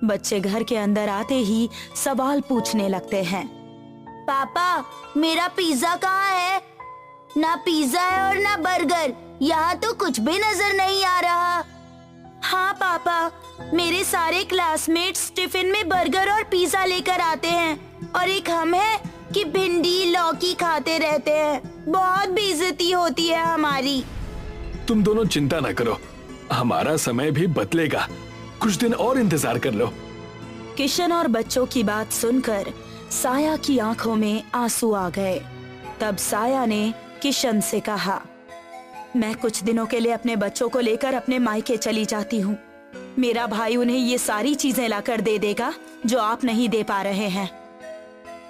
बच्चे घर के अंदर आते ही सवाल पूछने लगते हैं। पापा, मेरा पिज्जा कहाँ है? ना पिज्जा है और ना बर्गर, यहाँ तो कुछ भी नजर नहीं आ रहा। हाँ पापा, मेरे सारे क्लासमेट्स टिफिन में बर्गर और पिज्जा लेकर आते हैं और एक हम है कि भिंडी लौकी खाते रहते हैं। बहुत बेइज्जती होती है हमारी। तुम दोनों चिंता न करो, हमारा समय भी बदलेगा, कुछ दिन और इंतजार कर लो। किशन और बच्चों की बात सुनकर साया की आंखों में आंसू आ गए। तब साया ने किशन से कहा, मैं कुछ दिनों के लिए अपने बच्चों को लेकर अपने मायके चली जाती हूँ। मेरा भाई उन्हें ये सारी चीजें लाकर दे देगा जो आप नहीं दे पा रहे हैं।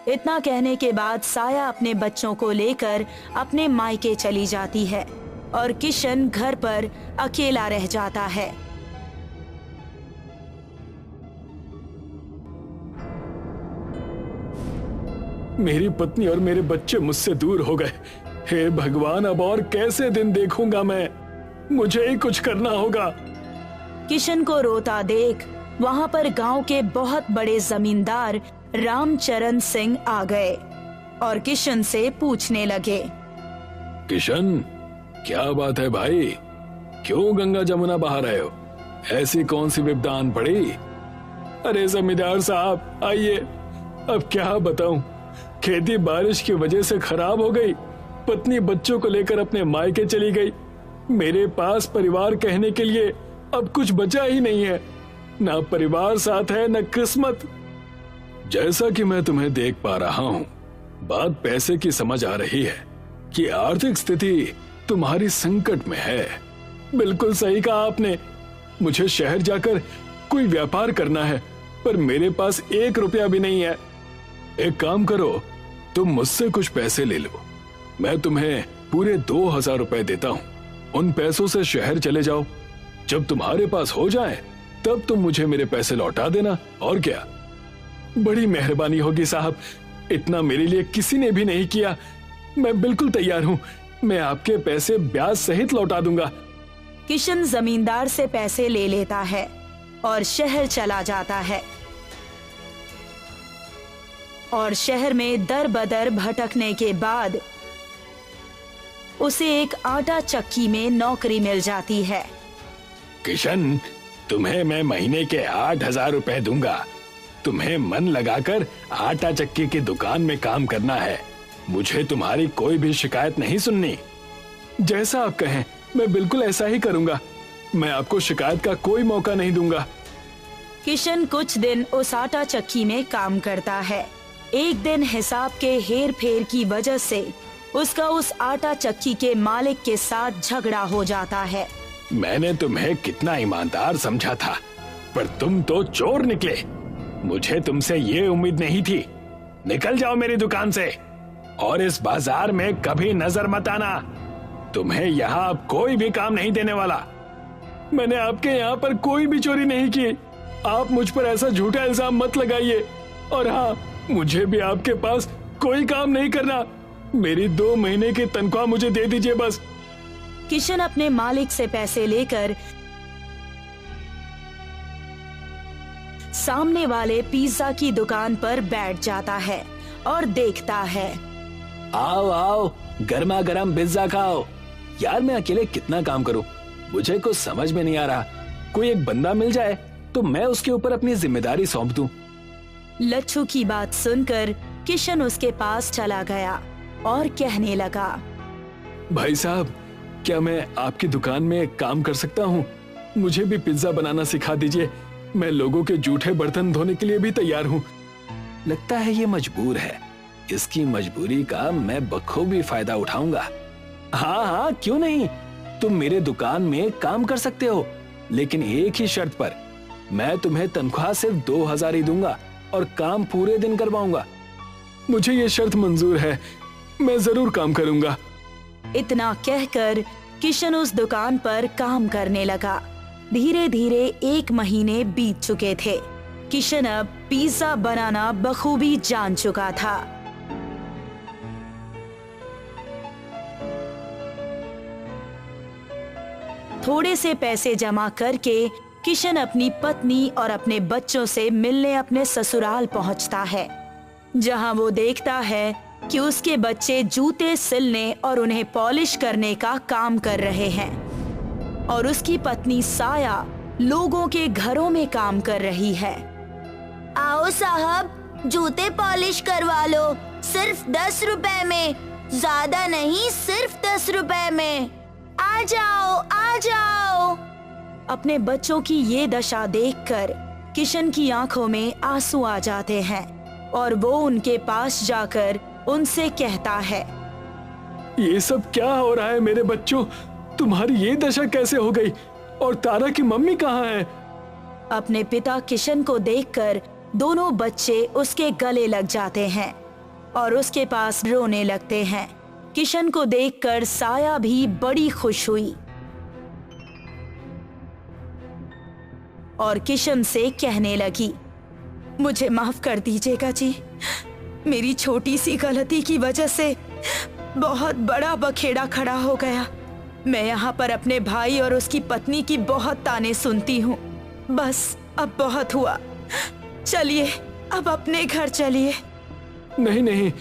इतना कहने के बाद साया अपने बच्चों को लेकर अपने मायके चली जाती है और किशन घर पर अकेला रह जाता है। मेरी पत्नी और मेरे बच्चे मुझसे दूर हो गए। हे भगवान, अब और कैसे दिन देखूंगा मैं? मुझे ही कुछ करना होगा। किशन को रोता देख वहाँ पर गांव के बहुत बड़े जमींदार रामचरण सिंह आ गए और किशन से पूछने लगे। किशन, क्या बात है भाई? क्यों गंगा जमुना बहा रहे हो? ऐसी कौन सी विपदा आन पड़ी? अरे जमींदार साहब आइए, अब क्या बताऊं, खेती बारिश की वजह से खराब हो गई। पत्नी बच्चों को लेकर अपने मायके चली गई। मेरे पास परिवार कहने के लिए अब कुछ बचा ही नहीं है। ना परिवार साथ है, न किस्मत। जैसा कि मैं तुम्हें देख पा रहा हूँ, बात पैसे की समझ आ रही है कि आर्थिक स्थिति तुम्हारी संकट में है। बिल्कुल सही कहा आपने। मुझे शहर जाकर कोई व्यापार करना है, पर मेरे पास 1 रुपया भी नहीं है। एक काम करो, तुम मुझसे कुछ पैसे ले लो, मैं तुम्हें पूरे 2000 रुपए देता हूँ। उन पैसों से शहर चले जाओ, जब तुम्हारे पास हो जाए तब तुम मुझे मेरे पैसे लौटा देना। और क्या? बड़ी मेहरबानी होगी साहब, इतना मेरे लिए किसी ने भी नहीं किया। मैं बिल्कुल तैयार हूँ, मैं आपके पैसे ब्याज सहित लौटा दूंगा। किशन जमींदार से पैसे ले लेता है और शहर चला जाता है और शहर में दर बदर भटकने के बाद उसे एक आटा चक्की में नौकरी मिल जाती है। किशन, तुम्हें मैं महीने के 8000 रुपए दूंगा। तुम्हें मन लगाकर आटा चक्की की दुकान में काम करना है। मुझे तुम्हारी कोई भी शिकायत नहीं सुननी। जैसा आप कहें, मैं बिल्कुल ऐसा ही करूंगा। मैं आपको शिकायत का कोई मौका नहीं दूंगा। किशन कुछ दिन उस आटा चक्की में काम करता है। एक दिन हिसाब के हेर फेर की वजह से उसका उस आटा चक्की के मालिक के साथ झगड़ा हो जाता है। मैंने तुम्हें कितना ईमानदार समझा था, पर तुम तो चोर निकले। मुझे तुमसे ये उम्मीद नहीं थी। निकल जाओ मेरी दुकान से और इस बाजार में कभी नजर मत आना। तुम्हें यहाँ अब कोई भी काम नहीं देने वाला। मैंने आपके यहाँ पर कोई भी चोरी नहीं की। आप मुझ पर ऐसा झूठा इल्जाम मत लगाइए। और हाँ, मुझे भी आपके पास कोई काम नहीं करना। मेरी 2 महीने की तनख्वाह मुझे दे दीजिए बस। किशन अपने मालिक से पैसे लेकर सामने वाले पिज्जा की दुकान पर बैठ जाता है और देखता है। आओ आओ, गर्मा गर्म पिज्जा खाओ। यार मैं अकेले कितना काम करूं, मुझे कुछ समझ में नहीं आ रहा। कोई एक बंदा मिल जाए तो मैं उसके ऊपर अपनी जिम्मेदारी सौंप दूं। लच्छू की बात सुनकर किशन उसके पास चला गया और कहने लगा, भाई साहब, क्या मैं आपकी दुकान में काम कर सकता हूँ? मुझे भी पिज्जा बनाना सिखा दीजिए। मैं लोगों के जूठे बर्तन धोने के लिए भी तैयार हूँ। लगता है ये मजबूर है, इसकी मजबूरी का मैं बखूबी फायदा उठाऊंगा। हाँ हाँ, क्यों नहीं, तुम मेरे दुकान में काम कर सकते हो, लेकिन एक ही शर्त पर। मैं तुम्हें तनख्वाह सिर्फ 2000 ही दूंगा और काम पूरे दिन करवाऊंगा। मुझे ये शर्त मंजूर है, मैं जरूर काम करूंगा। इतना कहकर किशन उस दुकान पर काम करने लगा। धीरे धीरे 1 महीने बीत चुके थे। किशन अब पिज्जा बनाना बखूबी जान चुका था। थोड़े से पैसे जमा करके किशन अपनी पत्नी और अपने बच्चों से मिलने अपने ससुराल पहुंचता है, जहां वो देखता है कि उसके बच्चे जूते सिलने और उन्हें पॉलिश करने का काम कर रहे हैं और उसकी पत्नी साया लोगों के घरों में काम कर रही है। आओ साहब, जूते पॉलिश करवा लो, सिर्फ 10 रुपए में, ज्यादा नहीं, सिर्फ 10 रुपए में। आ जाओ, आ जाओ। अपने बच्चों की ये दशा देखकर किशन की आंखों में आंसू आ जाते हैं और वो उनके पास जाकर उनसे कहता है, ये सब क्या हो रहा है मेरे बच्चों? तुम्हारी ये दशा कैसे हो गई? और तारा की मम्मी कहाँ है? अपने पिता किशन को देखकर दोनों बच्चे उसके गले लग जाते हैं और उसके पास रोने लगते हैं। किशन को देखकर साया भी बड़ी खुश हुई और किशन से कहने लगी, मुझे माफ कर दीजिएगा जी, मेरी छोटी सी गलती की वजह से बहुत बड़ा बखेड़ा खड़ा हो गया। मैं यहाँ पर अपने भाई और उसकी पत्नी की बहुत ताने सुनती हूँ। बस अब बहुत हुआ, चलिए अब अपने घर चलिए। नहीं नहीं,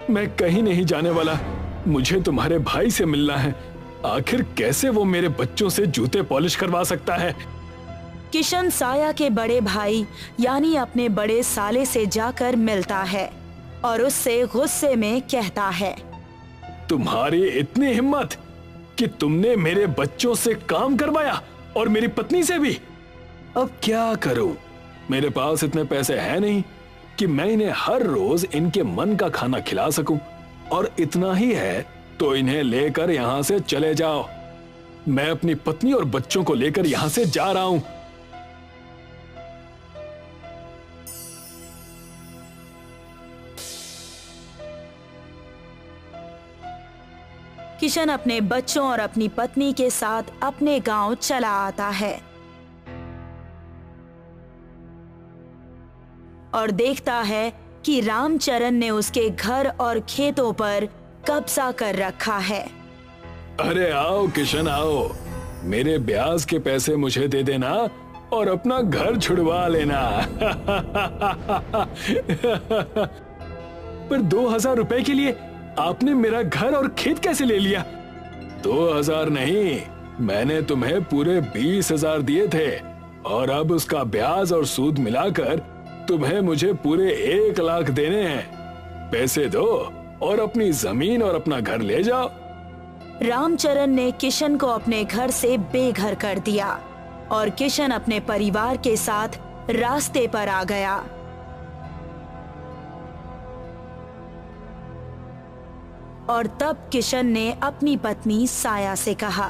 मैं कहीं नहीं जाने वाला। मुझे तुम्हारे भाई से मिलना है। आखिर कैसे वो मेरे बच्चों से जूते पॉलिश करवा सकता है? किशन साया के बड़े भाई यानी अपने बड़े साले से जाकर मिलता है और उससे गुस्से में कहता है, तुम्हारी इतनी हिम्मत कि तुमने मेरे बच्चों से काम करवाया और मेरी पत्नी से भी। अब क्या करूं? मेरे पास इतने पैसे हैं नहीं कि मैं इन्हें हर रोज इनके मन का खाना खिला सकूं, और इतना ही है तो इन्हें लेकर यहां से चले जाओ। मैं अपनी पत्नी और बच्चों को लेकर यहां से जा रहा हूं। किशन अपने बच्चों और अपनी पत्नी के साथ अपने गांव चला आता है और देखता है कि रामचरण ने उसके घर और खेतों पर कब्जा कर रखा है। अरे आओ किशन आओ, मेरे ब्याज के पैसे मुझे दे देना और अपना घर छुड़वा लेना। पर 2000 रुपए के लिए आपने मेरा घर और खेत कैसे ले लिया? 2000 नहीं, मैंने तुम्हें पूरे 20,000 दिए थे और अब उसका ब्याज और सूद मिलाकर तुम्हें मुझे पूरे 1 लाख देने हैं। पैसे दो और अपनी जमीन और अपना घर ले जाओ। रामचरण ने किशन को अपने घर से बेघर कर दिया और किशन अपने परिवार के साथ रास्ते पर आ गया। और तब किशन ने अपनी पत्नी साया से कहा,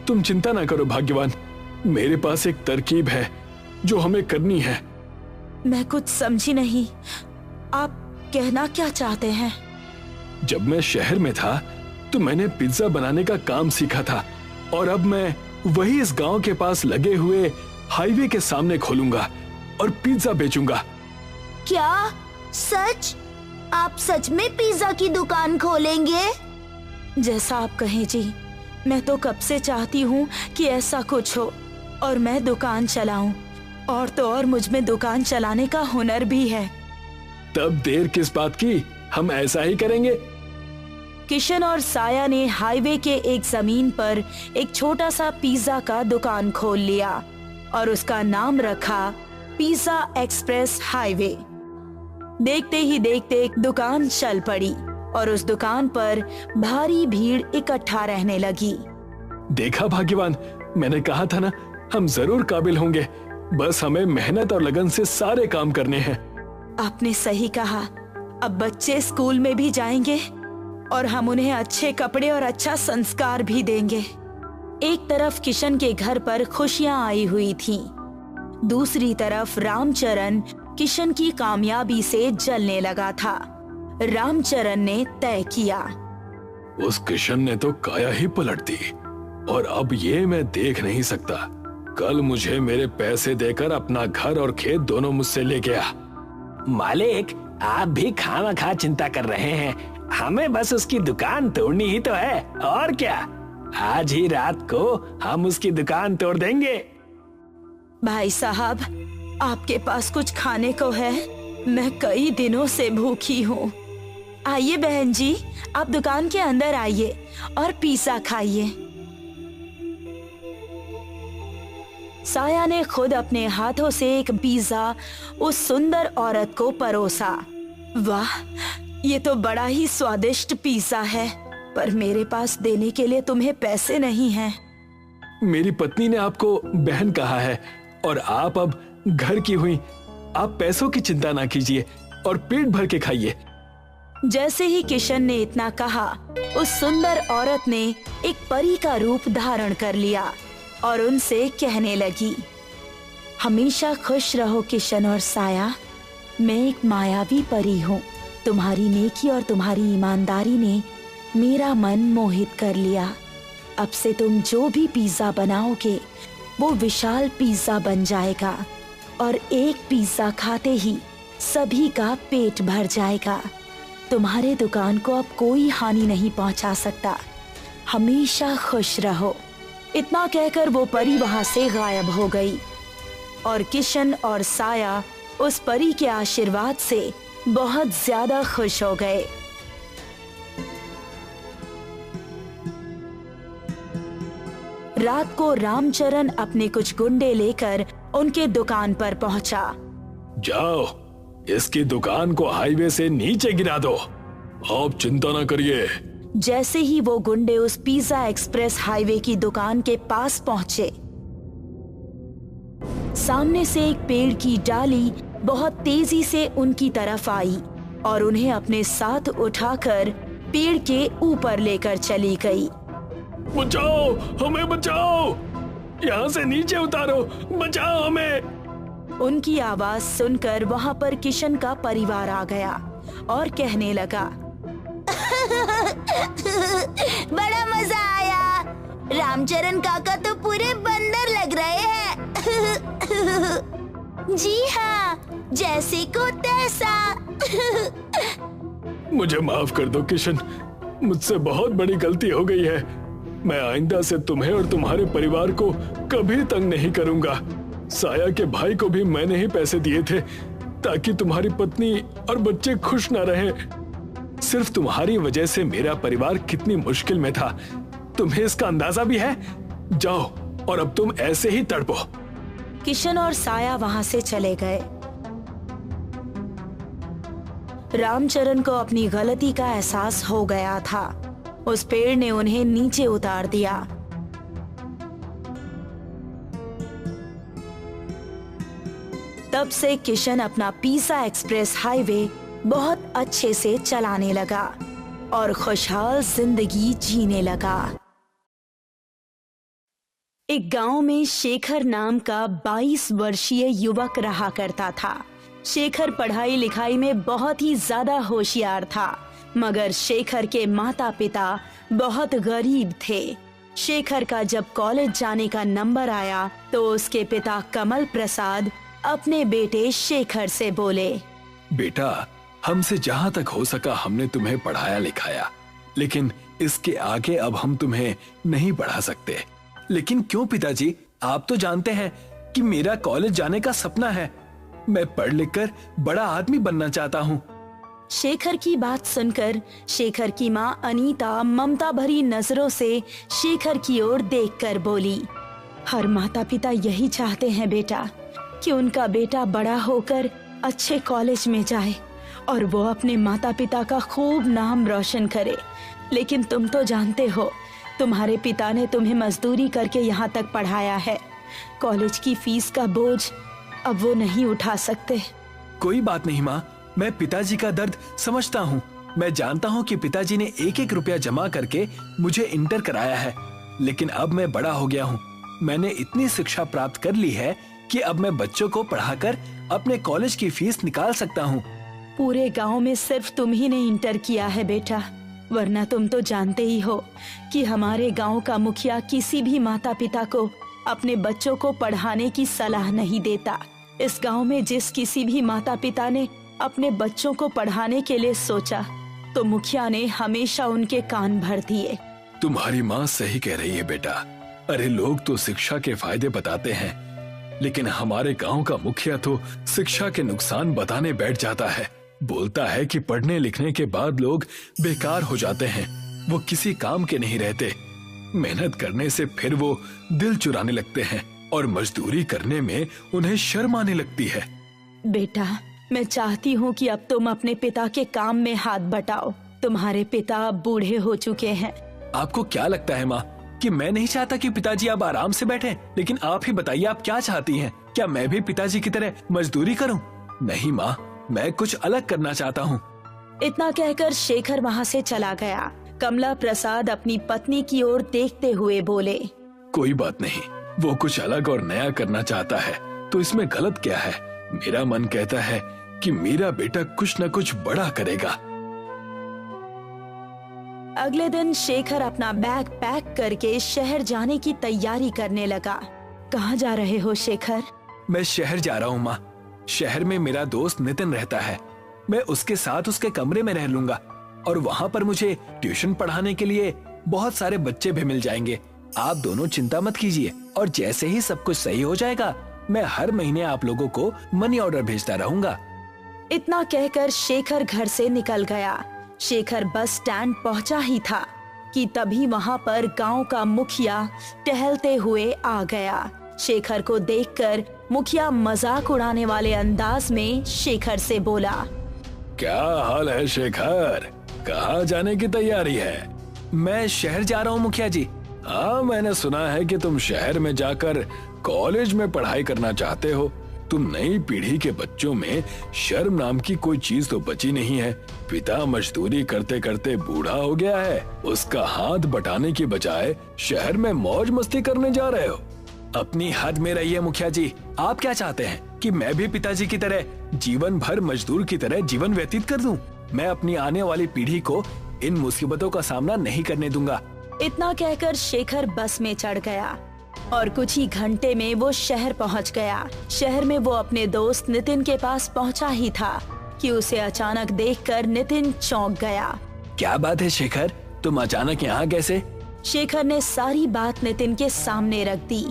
तुम चिंता ना करो भाग्यवान, मेरे पास एक तरकीब है जो हमें करनी है। मैं कुछ समझी नहीं, आप कहना क्या चाहते हैं? जब मैं शहर में था तो मैंने पिज्जा बनाने का काम सीखा था और अब मैं वही इस गांव के पास लगे हुए हाईवे के सामने खोलूंगा और पिज्जा बेचूंगा। क्या सच? आप सच में पिज्जा की दुकान खोलेंगे? जैसा आप कहें जी, मैं तो कब से चाहती हूँ कि ऐसा कुछ हो और मैं दुकान चलाऊं। और तो और मुझ में दुकान चलाने का हुनर भी है। तब देर किस बात की, हम ऐसा ही करेंगे। किशन और साया ने हाईवे के एक जमीन पर एक छोटा सा पिज्जा का दुकान खोल लिया और उसका नाम रखा पिज्जा एक्सप्रेस हाईवे। देखते ही देखते दुकान चल पड़ी और उस दुकान पर भारी भीड़ इकट्ठा रहने लगी। देखा भाग्यवान, मैंने कहा था ना, हम जरूर काबिल होंगे। बस हमें मेहनत और लगन से सारे काम करने हैं। आपने सही कहा। अब बच्चे स्कूल में भी जाएंगे और हम उन्हें अच्छे कपड़े और अच्छा संस्कार भी देंगे। एक तरफ किशन के घर पर खुशियां आई हुई थीं, दूसरी तरफ रामचरण किशन की कामयाबी से जलने लगा था। रामचरण ने तय किया, उस किशन ने तो काया ही पलट दी और अब ये मैं देख नहीं सकता। कल मुझे मेरे पैसे देकर अपना घर और खेत दोनों मुझसे ले गया। मालिक, आप भी खामखा चिंता कर रहे हैं। हमें बस उसकी दुकान तोड़नी ही तो है, और क्या। आज ही रात को हम उसकी दुकान तोड़ देंगे। भाई साहब, आपके पास कुछ खाने को है? मैं कई दिनों से भूखी हूँ। आइए बहन जी, आप दुकान के अंदर आइए और पिज्जा खाइए। साया ने खुद अपने हाथों से एक पिज्जा उस सुंदर औरत को परोसा। वाह, ये तो बड़ा ही स्वादिष्ट पिज्जा है, पर मेरे पास देने के लिए तुम्हें पैसे नहीं हैं। मेरी पत्नी ने आपको बहन कहा है और आप अब घर की हुई। आप पैसों की चिंता ना कीजिए और पेट भर के खाइए। जैसे ही किशन ने इतना कहा, उस सुंदर औरत ने एक परी का रूप धारण कर लिया और उनसे कहने लगी, हमेशा खुश रहो किशन और साया। मैं एक मायावी परी हूँ। तुम्हारी नेकी और तुम्हारी ईमानदारी ने मेरा मन मोहित कर लिया। अब से तुम जो भी पिज्जा बनाओगे वो विशाल पिज्जा बन जाएगा और एक पिज्जा खाते ही सभी का पेट भर जाएगा। तुम्हारे दुकान को अब कोई हानि नहीं पहुंचा सकता। हमेशा खुश रहो। इतना कहकर वो परी वहां से गायब हो गई और किशन और साया उस परी के आशीर्वाद से बहुत ज्यादा खुश हो गए। रात को रामचरण अपने कुछ गुंडे लेकर उनके दुकान पर पहुंचा। जाओ, इसकी दुकान को हाईवे से नीचे गिरा दो। आप चिंता न करिए। जैसे ही वो गुंडे उस पिज्जा एक्सप्रेस हाईवे की दुकान के पास पहुंचे, सामने से एक पेड़ की डाली बहुत तेजी से उनकी तरफ आई और उन्हें अपने साथ उठाकर पेड़ के ऊपर लेकर चली गई। बचाओ, हमें बचाओ, यहाँ से नीचे उतारो, बचाओ हमें। उनकी आवाज सुनकर वहाँ पर किशन का परिवार आ गया और कहने लगा, बड़ा मजा आया। रामचरण काका तो पूरे बंदर लग रहे हैं। जी हाँ, जैसे को तैसा। मुझे माफ कर दो किशन, मुझसे बहुत बड़ी गलती हो गई है। मैं आइंदा से तुम्हें और तुम्हारे परिवार को कभी तंग नहीं करूंगा। साया के भाई को भी मैंने ही पैसे दिए थे ताकि तुम्हारी पत्नी और बच्चे खुश न रहें। सिर्फ तुम्हारी वजह से मेरा परिवार कितनी मुश्किल में था, तुम्हें इसका अंदाजा भी है? जाओ और अब तुम ऐसे ही तड़पो। किशन और साया वहां से चले गए। रामचरण को अपनी गलती का एहसास हो गया था। उस पेड़ ने उन्हें नीचे उतार दिया। तब से किशन अपना पिज्जा एक्सप्रेस हाईवे बहुत अच्छे से चलाने लगा और खुशहाल जिंदगी जीने लगा। एक गांव में शेखर नाम का 22 वर्षीय युवक रहा करता था। शेखर पढ़ाई लिखाई में बहुत ही ज्यादा होशियार था, मगर शेखर के माता पिता बहुत गरीब थे। शेखर का जब कॉलेज जाने का नंबर आया तो उसके पिता कमल प्रसाद अपने बेटे शेखर से बोले, बेटा, हमसे जहाँ तक हो सका हमने तुम्हें पढ़ाया लिखाया, लेकिन इसके आगे अब हम तुम्हें नहीं पढ़ा सकते। लेकिन क्यों पिताजी, आप तो जानते हैं कि मेरा कॉलेज जाने का सपना है। मैं पढ़ लिख कर बड़ा आदमी बनना चाहता हूँ। शेखर की बात सुनकर शेखर की माँ अनीता ममता भरी नजरों से शेखर की ओर देखकर बोली, हर माता पिता यही चाहते हैं बेटा कि उनका बेटा बड़ा होकर अच्छे कॉलेज में जाए और वो अपने माता पिता का खूब नाम रोशन करे। लेकिन तुम तो जानते हो, तुम्हारे पिता ने तुम्हें मजदूरी करके यहाँ तक पढ़ाया है। कॉलेज की फीस का बोझ अब वो नहीं उठा सकते। कोई बात नहीं माँ, मैं पिताजी का दर्द समझता हूँ। मैं जानता हूँ कि पिताजी ने एक एक रुपया जमा करके मुझे इंटर कराया है। लेकिन अब मैं बड़ा हो गया हूँ। मैंने इतनी शिक्षा प्राप्त कर ली है कि अब मैं बच्चों को पढ़ाकर अपने कॉलेज की फीस निकाल सकता हूँ। पूरे गांव में सिर्फ तुम ही ने इंटर किया है बेटा, वरना तुम तो जानते ही हो कि हमारे गांव का मुखिया किसी भी माता पिता को अपने बच्चों को पढ़ाने की सलाह नहीं देता। इस गांव में जिस किसी भी माता पिता ने अपने बच्चों को पढ़ाने के लिए सोचा तो मुखिया ने हमेशा उनके कान भर दिए। तुम्हारी माँ सही कह रही है बेटा। अरे लोग तो शिक्षा के फायदे बताते हैं, लेकिन हमारे गांव का मुखिया तो शिक्षा के नुकसान बताने बैठ जाता है। बोलता है कि पढ़ने लिखने के बाद लोग बेकार हो जाते हैं, वो किसी काम के नहीं रहते। मेहनत करने से फिर वो दिल चुराने लगते हैं और मजदूरी करने में उन्हें शर्म आने लगती है। बेटा, मैं चाहती हूँ कि अब तुम अपने पिता के काम में हाथ बटाओ। तुम्हारे पिता अब बूढ़े हो चुके हैं। आपको क्या लगता है माँ कि मैं नहीं चाहता कि पिताजी अब आराम से बैठें? लेकिन आप ही बताइए, आप क्या चाहती हैं? क्या मैं भी पिताजी की तरह मजदूरी करूं? नहीं माँ, मैं कुछ अलग करना चाहता हूँ। इतना कहकर शेखर वहाँ से चला गया। कमला प्रसाद अपनी पत्नी की ओर देखते हुए बोले, कोई बात नहीं, वो कुछ अलग और नया करना चाहता है तो इसमें गलत क्या है? मेरा मन कहता है कि मेरा बेटा कुछ न कुछ बड़ा करेगा। अगले दिन शेखर अपना बैग पैक करके शहर जाने की तैयारी करने लगा। कहाँ जा रहे हो शेखर? मैं शहर जा रहा हूँ माँ। शहर में मेरा दोस्त नितिन रहता है। मैं उसके साथ उसके कमरे में रह लूंगा और वहाँ पर मुझे ट्यूशन पढ़ाने के लिए बहुत सारे बच्चे भी मिल जाएंगे। आप दोनों चिंता मत कीजिए और जैसे ही सब कुछ सही हो जाएगा मैं हर महीने आप लोगों को मनी ऑर्डर भेजता रहूंगा। इतना कहकर शेखर घर से निकल गया। शेखर बस स्टैंड पहुंचा ही था कि तभी वहां पर गांव का मुखिया टहलते हुए आ गया। शेखर को देखकर मुखिया मजाक उड़ाने वाले अंदाज में शेखर से बोला, क्या हाल है शेखर? कहाँ जाने की तैयारी है? मैं शहर जा रहा हूँ मुखिया जी। हाँ, मैंने सुना है कि तुम शहर में जाकर कॉलेज में पढ़ाई करना चाहते हो। तुम नई पीढ़ी के बच्चों में शर्म नाम की कोई चीज तो बची नहीं है। पिता मजदूरी करते करते बूढ़ा हो गया है, उसका हाथ बटाने की बजाय शहर में मौज मस्ती करने जा रहे हो। अपनी हद में रहिए मुखिया जी। आप क्या चाहते हैं कि मैं भी पिताजी की तरह जीवन भर मजदूर की तरह जीवन व्यतीत कर दूं? मैं अपनी आने वाली पीढ़ी को इन मुसीबतों का सामना नहीं करने दूंगा। इतना कहकर शेखर बस में चढ़ गया और कुछ ही घंटे में वो शहर पहुंच गया। शहर में वो अपने दोस्त नितिन के पास पहुंचा ही था कि उसे अचानक देखकर नितिन चौंक गया। क्या बात है शेखर, तुम अचानक यहाँ कैसे? शेखर ने सारी बात नितिन के सामने रख दी।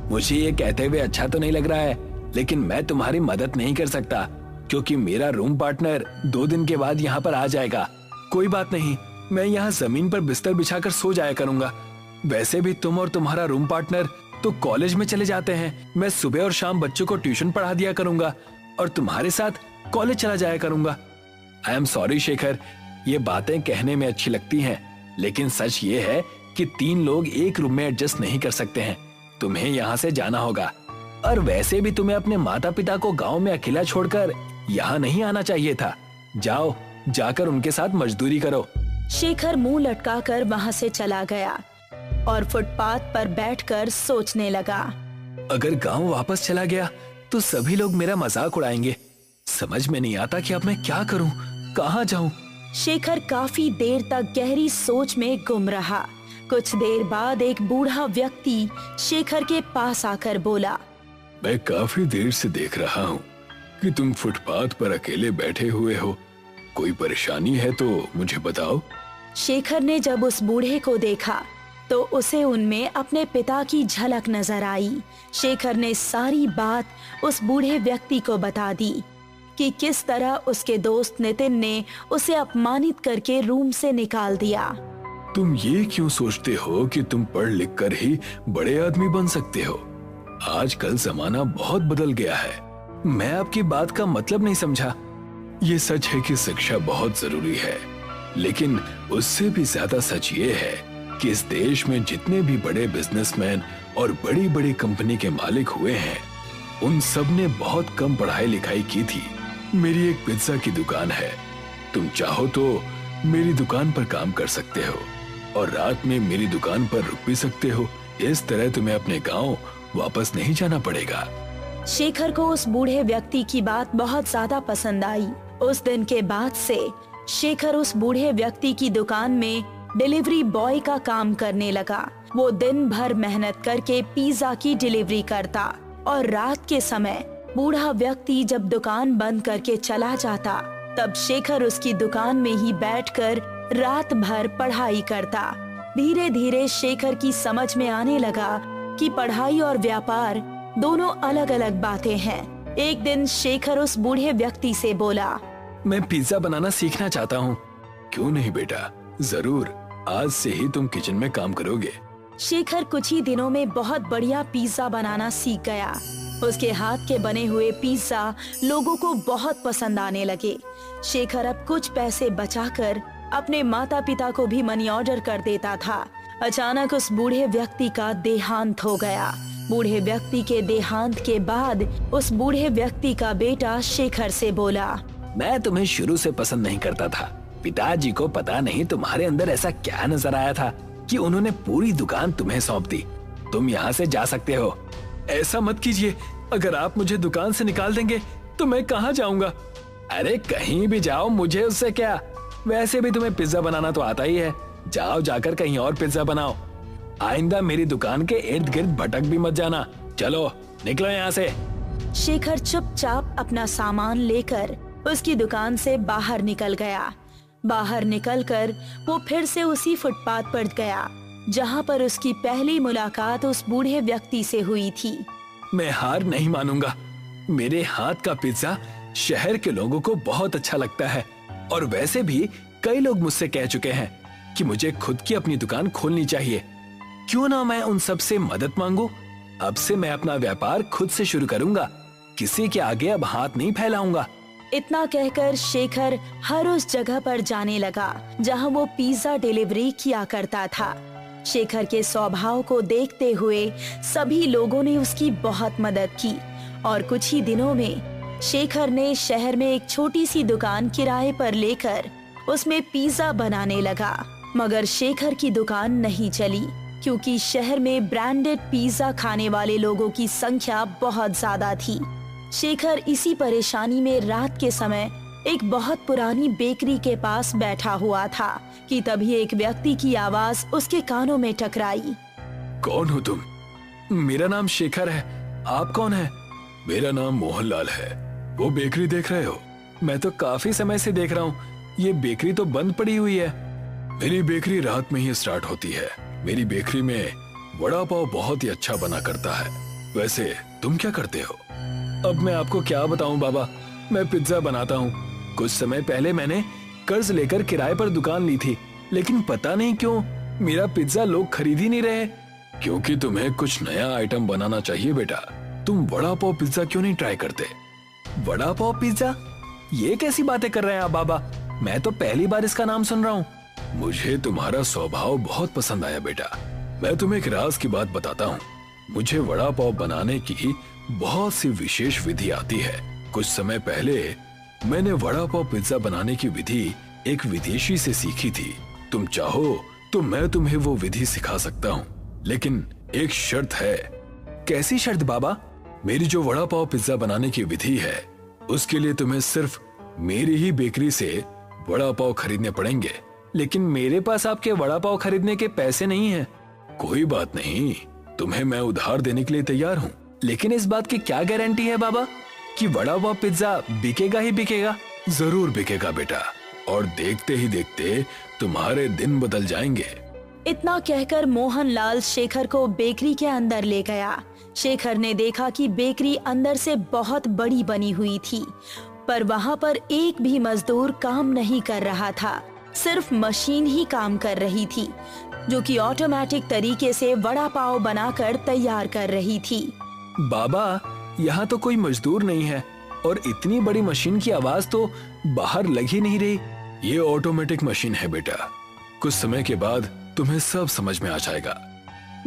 मुझे ये कहते हुए अच्छा तो नहीं लग रहा है, लेकिन मैं तुम्हारी मदद नहीं कर सकता क्योंकि मेरा रूम पार्टनर 2 दिन के बाद यहाँ पर आ जाएगा। कोई बात नहीं, मैं यहाँ जमीन पर बिस्तर बिछाकर सो जाया करूंगा। वैसे भी तुम और तुम्हारा रूम पार्टनर तो कॉलेज में चले जाते हैं। मैं सुबह और शाम बच्चों को ट्यूशन पढ़ा दिया करूंगा और तुम्हारे साथ कॉलेज चला जाया करूंगा। आई एम सॉरी शेखर, ये बातें कहने में अच्छी लगती हैं, लेकिन सच ये है कि 3 लोग एक रूम में एडजस्ट नहीं कर सकते हैं। तुम्हें यहाँ से जाना होगा और वैसे भी तुम्हें अपने माता पिता को गाँव में अकेला छोड़कर यहाँ नहीं आना चाहिए था। जाओ, जाकर उनके साथ मजदूरी करो। शेखर मुंह लटकाकर वहाँ से चला गया और फुटपाथ पर बैठकर सोचने लगा। अगर गांव वापस चला गया तो सभी लोग मेरा मजाक उड़ाएंगे। समझ में नहीं आता कि अब मैं क्या करूं, कहां जाऊं। शेखर काफी देर तक गहरी सोच में गुम रहा। कुछ देर बाद एक बूढ़ा व्यक्ति शेखर के पास आकर बोला, मैं काफी देर से देख रहा हूँ कि तुम फुटपाथ पर अकेले बैठे हुए हो। कोई परेशानी है तो मुझे बताओ। शेखर ने जब उस बूढ़े को देखा तो उसे उनमें अपने पिता की झलक नजर आई। शेखर ने सारी बात उस बूढ़े व्यक्ति को बता दी कि किस तरह उसके दोस्त नितिन ने उसे अपमानित करके रूम से निकाल दिया। तुम ये क्यों सोचते हो कि तुम पढ़ लिख कर ही बड़े आदमी बन सकते हो? आजकल जमाना बहुत बदल गया है। मैं आपकी बात का मतलब नहीं समझा। ये सच है कि शिक्षा बहुत जरूरी है, लेकिन उससे भी ज्यादा सच ये है कि इस देश में जितने भी बड़े बिजनेसमैन और बड़ी बड़ी कंपनी के मालिक हुए हैं, उन सब ने बहुत कम पढ़ाई लिखाई की थी। मेरी एक पिज्जा की दुकान है, तुम चाहो तो मेरी दुकान पर काम कर सकते हो और रात में मेरी दुकान पर रुक भी सकते हो। इस तरह तुम्हें अपने गांव वापस नहीं जाना पड़ेगा। शेखर को उस बूढ़े व्यक्ति की बात बहुत ज्यादा पसंद आई। उस दिन के बाद से शेखर उस बूढ़े व्यक्ति की दुकान में डिलीवरी बॉय का काम करने लगा। वो दिन भर मेहनत करके पिज्जा की डिलीवरी करता और रात के समय बूढ़ा व्यक्ति जब दुकान बंद करके चला जाता, तब शेखर उसकी दुकान में ही बैठकर रात भर पढ़ाई करता। धीरे धीरे शेखर की समझ में आने लगा कि पढ़ाई और व्यापार दोनों अलग अलग बातें हैं। एक दिन शेखर उस बूढ़े व्यक्ति से बोला, मैं पिज्जा बनाना सीखना चाहता हूँ। क्यों नहीं बेटा, जरूर, आज से ही तुम किचन में काम करोगे। शेखर कुछ ही दिनों में बहुत बढ़िया पिज्जा बनाना सीख गया। उसके हाथ के बने हुए पिज्जा लोगों को बहुत पसंद आने लगे। शेखर अब कुछ पैसे बचाकर अपने माता पिता को भी मनी ऑर्डर कर देता था। अचानक उस बूढ़े व्यक्ति का देहांत हो गया। बूढ़े व्यक्ति के देहांत के बाद उस बूढ़े व्यक्ति का बेटा शेखर से बोला, मैं तुम्हें शुरू से पसंद नहीं करता था। पिताजी को पता नहीं तुम्हारे अंदर ऐसा क्या नजर आया था कि उन्होंने पूरी दुकान तुम्हें सौंप दी। तुम यहाँ से जा सकते हो। ऐसा मत कीजिए, अगर आप मुझे दुकान से निकाल देंगे तो मैं कहाँ जाऊँगा? अरे कहीं भी जाओ, मुझे उससे क्या। वैसे भी तुम्हें पिज्जा बनाना तो आता ही है। जाओ, जाकर कहीं और पिज्जा बनाओ। आइंदा मेरी दुकान के इर्द गिर्द भटक भी मत जाना। चलो निकलो यहाँ से। शेखर चुपचाप अपना सामान लेकर उसकी दुकान से बाहर निकल गया। बाहर निकलकर वो फिर से उसी फुटपाथ पर गया जहाँ पर उसकी पहली मुलाकात उस बूढ़े व्यक्ति से हुई थी। मैं हार नहीं मानूंगा। मेरे हाथ का पिज्जा शहर के लोगों को बहुत अच्छा लगता है और वैसे भी कई लोग मुझसे कह चुके हैं कि मुझे खुद की अपनी दुकान खोलनी चाहिए। क्यों ना मैं उन सब से मदद मांगू। अब से मैं अपना व्यापार खुद से शुरू करूंगा। किसी के आगे अब हाथ नहीं फैलाऊंगा। इतना कहकर शेखर हर उस जगह पर जाने लगा जहां वो पिज्जा डिलीवरी किया करता था। शेखर के स्वभाव को देखते हुए सभी लोगों ने उसकी बहुत मदद की और कुछ ही दिनों में शेखर ने शहर में एक छोटी सी दुकान किराए पर लेकर उसमें पिज्जा बनाने लगा। मगर शेखर की दुकान नहीं चली क्योंकि शहर में ब्रांडेड पिज्जा खाने वाले लोगों की संख्या बहुत ज्यादा थी। शेखर इसी परेशानी में रात के समय एक बहुत पुरानी बेकरी के पास बैठा हुआ था कि तभी एक व्यक्ति की आवाज उसके कानों में टकराई। कौन हो तुम? मेरा नाम शेखर है। आप कौन है? मेरा नाम मोहनलाल है। वो बेकरी देख रहे हो? मैं तो काफी समय से देख रहा हूँ। ये बेकरी तो बंद पड़ी हुई है। मेरी बेकरी रात में ही स्टार्ट होती है। मेरी बेकरी में वड़ा पाव बहुत ही अच्छा बना करता है। वैसे तुम क्या करते हो? अब मैं आपको क्या बताऊं बाबा, मैं पिज्जा बनाता हूँ। कुछ समय पहले मैंने कर्ज लेकर किराए पर दुकान ली थी, लेकिन पता नहीं क्यों मेरा पिज्जा लोग खरीद ही नहीं रहे। क्योंकि तुम्हें कुछ नया आइटम बनाना चाहिए बेटा। तुम वड़ा पाव पिज्जा क्यों नहीं ट्राई करते? वड़ा पाव पिज्जा? ये कैसी बातें कर रहे हैं आप बाबा? मैं तो पहली बार इसका नाम सुन रहा हूँ। मुझे तुम्हारा स्वभाव बहुत पसंद आया बेटा। मैं तुम्हें एक राज की बात बताता हूँ। मुझे वड़ा पाव बनाने की बहुत सी विशेष विधि आती है। कुछ समय पहले मैंने वड़ा पाव पिज्जा बनाने की विधि एक विदेशी से सीखी थी। तुम चाहो तो मैं तुम्हें वो विधि सिखा सकता हूँ, लेकिन एक शर्त है। कैसी शर्त बाबा? मेरी जो वड़ा पाव पिज्जा बनाने की विधि है उसके लिए तुम्हें सिर्फ मेरी ही बेकरी से वड़ा पाव खरीदने पड़ेंगे। लेकिन मेरे पास आपके वड़ा पाव खरीदने के पैसे नहीं हैं। कोई बात नहीं, तुम्हें मैं उधार देने के लिए तैयार हूँ। लेकिन इस बात की क्या गारंटी है बाबा कि वड़ा पाव पिज्जा बिकेगा ही बिकेगा? जरूर बिकेगा बेटा। और देखते ही देखते तुम्हारे दिन बदल जाएंगे। इतना कहकर मोहनलाल शेखर को बेकरी के अंदर ले गया। शेखर ने देखा कि बेकरी अंदर से बहुत बड़ी बनी हुई थी, पर वहाँ पर एक भी मजदूर काम नहीं कर रहा था। सिर्फ मशीन ही काम कर रही थी, जो कि ऑटोमेटिक तरीके से वड़ा पाव बनाकर तैयार कर रही थी। बाबा, यहाँ तो कोई मजदूर नहीं है और इतनी बड़ी मशीन की आवाज तो बाहर लग ही नहीं रही। ये ऑटोमेटिक मशीन है बेटा, कुछ समय के बाद तुम्हें सब समझ में आ जाएगा।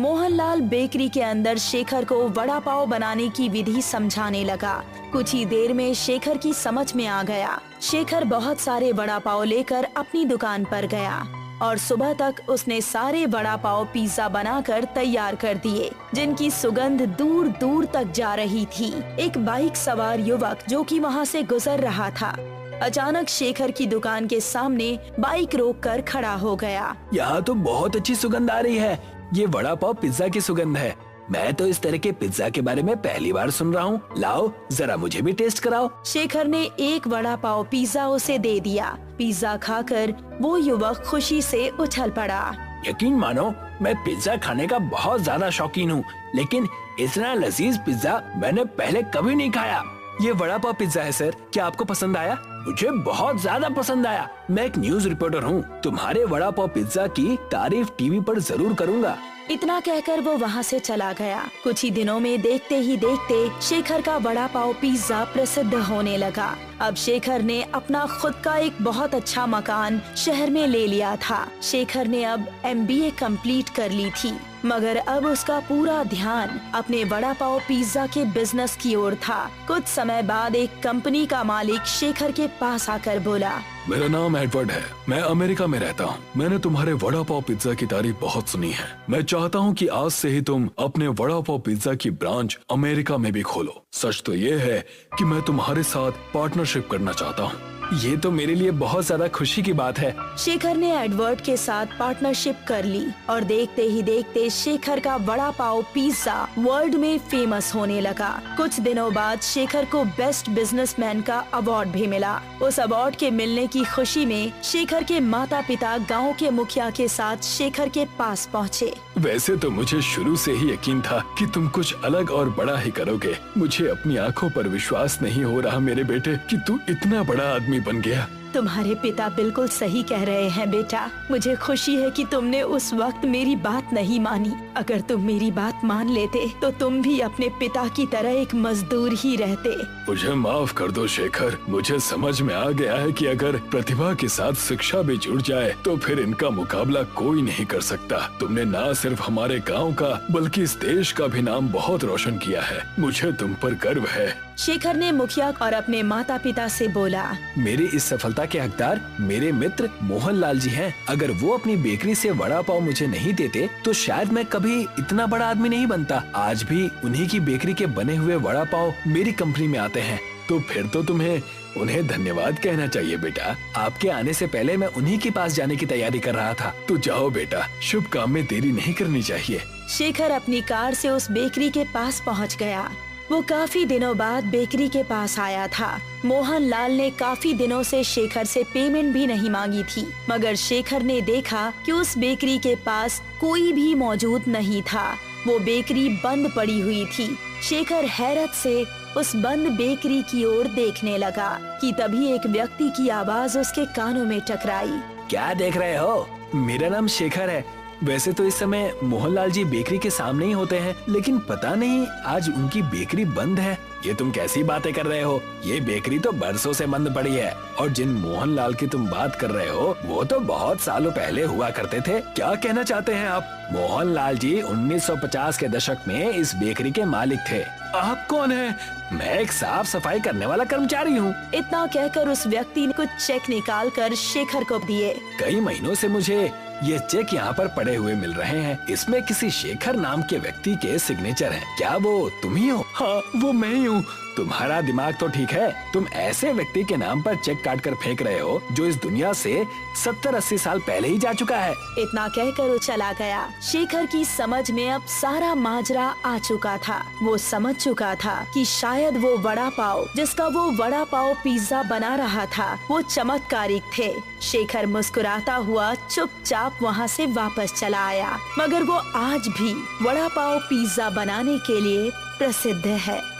मोहनलाल बेकरी के अंदर शेखर को वड़ा पाव बनाने की विधि समझाने लगा। कुछ ही देर में शेखर की समझ में आ गया। शेखर बहुत सारे वड़ा पाव लेकर अपनी दुकान पर गया और सुबह तक उसने सारे वड़ा पाव पिज्जा बनाकर तैयार कर दिए, जिनकी सुगंध दूर दूर तक जा रही थी। एक बाइक सवार युवक जो कि वहाँ से गुजर रहा था, अचानक शेखर की दुकान के सामने बाइक रोककर खड़ा हो गया। यहाँ तो बहुत अच्छी सुगंध आ रही है। ये वड़ा पाव पिज्जा की सुगंध है। मैं तो इस तरह के पिज्जा के बारे में पहली बार सुन रहा हूँ। लाओ जरा मुझे भी टेस्ट कराओ। शेखर ने एक वड़ा पाव पिज्जा उसे दे दिया। पिज्जा खाकर वो युवक खुशी से उछल पड़ा। यकीन मानो, मैं पिज्जा खाने का बहुत ज्यादा शौकीन हूँ, लेकिन इतना लजीज पिज्जा मैंने पहले कभी नहीं खाया। ये वड़ा पाव पिज्जा है सर, क्या आपको पसंद आया? मुझे बहुत ज्यादा पसंद आया। मैं एक न्यूज रिपोर्टर हूँ, तुम्हारे वड़ा पाव पिज्जा की तारीफ टीवी पर जरूर करूँगा। इतना कहकर वो वहाँ से चला गया। कुछ ही दिनों में देखते ही देखते शेखर का वड़ा पाव पिज्जा प्रसिद्ध होने लगा। अब शेखर ने अपना खुद का एक बहुत अच्छा मकान शहर में ले लिया था। शेखर ने अब MBA कंप्लीट कर ली थी, मगर अब उसका पूरा ध्यान अपने वड़ा पाव पिज्जा के बिजनेस की ओर था। कुछ समय बाद एक कंपनी का मालिक शेखर के पास आकर बोला, मेरा नाम एडवर्ड है, मैं अमेरिका में रहता हूँ। मैंने तुम्हारे वड़ा पाव पिज्जा की तारीफ बहुत सुनी है। मैं चाहता हूँ कि आज से ही तुम अपने वड़ा पाव पिज्जा की ब्रांच अमेरिका में भी खोलो। सच तो ये है कि मैं तुम्हारे साथ पार्टनरशिप करना चाहता हूँ। ये तो मेरे लिए बहुत ज्यादा खुशी की बात है। शेखर ने एडवर्ड के साथ पार्टनरशिप कर ली और देखते ही देखते शेखर का वड़ा पाव पिज्जा वर्ल्ड में फेमस होने लगा। कुछ दिनों बाद शेखर को बेस्ट बिजनेसमैन का अवार्ड भी मिला। उस अवार्ड के मिलने की खुशी में शेखर के माता पिता गांव के मुखिया के साथ शेखर के पास पहुँचे। वैसे तो मुझे शुरू से ही यकीन था कि तुम कुछ अलग और बड़ा ही करोगे। मुझे अपनी आंखों पर विश्वास नहीं हो रहा मेरे बेटे कि तू इतना बड़ा आदमी बन गया। तुम्हारे पिता बिल्कुल सही कह रहे हैं बेटा। मुझे खुशी है कि तुमने उस वक्त मेरी बात नहीं मानी। अगर तुम मेरी बात मान लेते तो तुम भी अपने पिता की तरह एक मजदूर ही रहते। मुझे माफ कर दो शेखर, मुझे समझ में आ गया है कि अगर प्रतिभा के साथ शिक्षा भी जुड़ जाए तो फिर इनका मुकाबला कोई नहीं कर सकता। तुमने न सिर्फ हमारे गांव का बल्कि इस देश का भी नाम बहुत रोशन किया है। मुझे तुम पर गर्व है। शेखर ने मुखिया और अपने माता पिता से बोला, मेरी इस सफलता के हकदार मेरे मित्र मोहनलाल जी हैं। अगर वो अपनी बेकरी से वड़ा पाव मुझे नहीं देते तो शायद मैं कभी इतना बड़ा आदमी नहीं बनता। आज भी उन्हीं की बेकरी के बने हुए वड़ा पाव मेरी कंपनी में आते हैं। तो फिर तो तुम्हें उन्हें धन्यवाद कहना चाहिए बेटा। आपके आने से पहले मैं उन्हीं के पास जाने की तैयारी कर रहा था। तो जाओ बेटा, शुभ काम में देरी नहीं करनी चाहिए। शेखर अपनी कार से उस बेकरी के पास पहुंच गया। वो काफी दिनों बाद बेकरी के पास आया था। मोहनलाल ने काफी दिनों से शेखर से पेमेंट भी नहीं मांगी थी, मगर शेखर ने देखा कि उस बेकरी के पास कोई भी मौजूद नहीं था। वो बेकरी बंद पड़ी हुई थी। शेखर हैरत से उस बंद बेकरी की ओर देखने लगा कि तभी एक व्यक्ति की आवाज उसके कानों में टकराई। क्या देख रहे हो? मेरा नाम शेखर है। वैसे तो इस समय मोहनलाल जी बेकरी के सामने ही होते हैं, लेकिन पता नहीं आज उनकी बेकरी बंद है। ये तुम कैसी बातें कर रहे हो? ये बेकरी तो बरसों से बंद पड़ी है और जिन मोहनलाल की तुम बात कर रहे हो वो तो बहुत सालों पहले हुआ करते थे। क्या कहना चाहते हैं आप? मोहनलाल जी 1950 के दशक में इस बेकरी के मालिक थे। आप कौन हैं? मैं एक साफ सफाई करने वाला कर्मचारी हूँ। इतना कहकर उस व्यक्ति ने कुछ चेक निकाल कर शेखर को दिए। कई महीनों से मुझे ये चेक यहाँ पर पड़े हुए मिल रहे हैं। इसमें किसी शेखर नाम के व्यक्ति के सिग्नेचर हैं। क्या वो तुम ही हो? हाँ, वो मैं ही हूँ। तुम्हारा दिमाग तो ठीक है, तुम ऐसे व्यक्ति के नाम पर चेक काट कर फेंक रहे हो जो इस दुनिया से 70-80 साल पहले ही जा चुका है। इतना कहकर वो चला गया। शेखर की समझ में अब सारा माजरा आ चुका था। वो समझ चुका था कि शायद वो वड़ा पाव जिसका वो वड़ा पाव पिज्जा बना रहा था वो चमत्कारिक थे। शेखर मुस्कुराता हुआ चुपचाप वहाँ से वापस चला आया, मगर वो आज भी वड़ा पाव पिज्जा बनाने के लिए प्रसिद्ध है।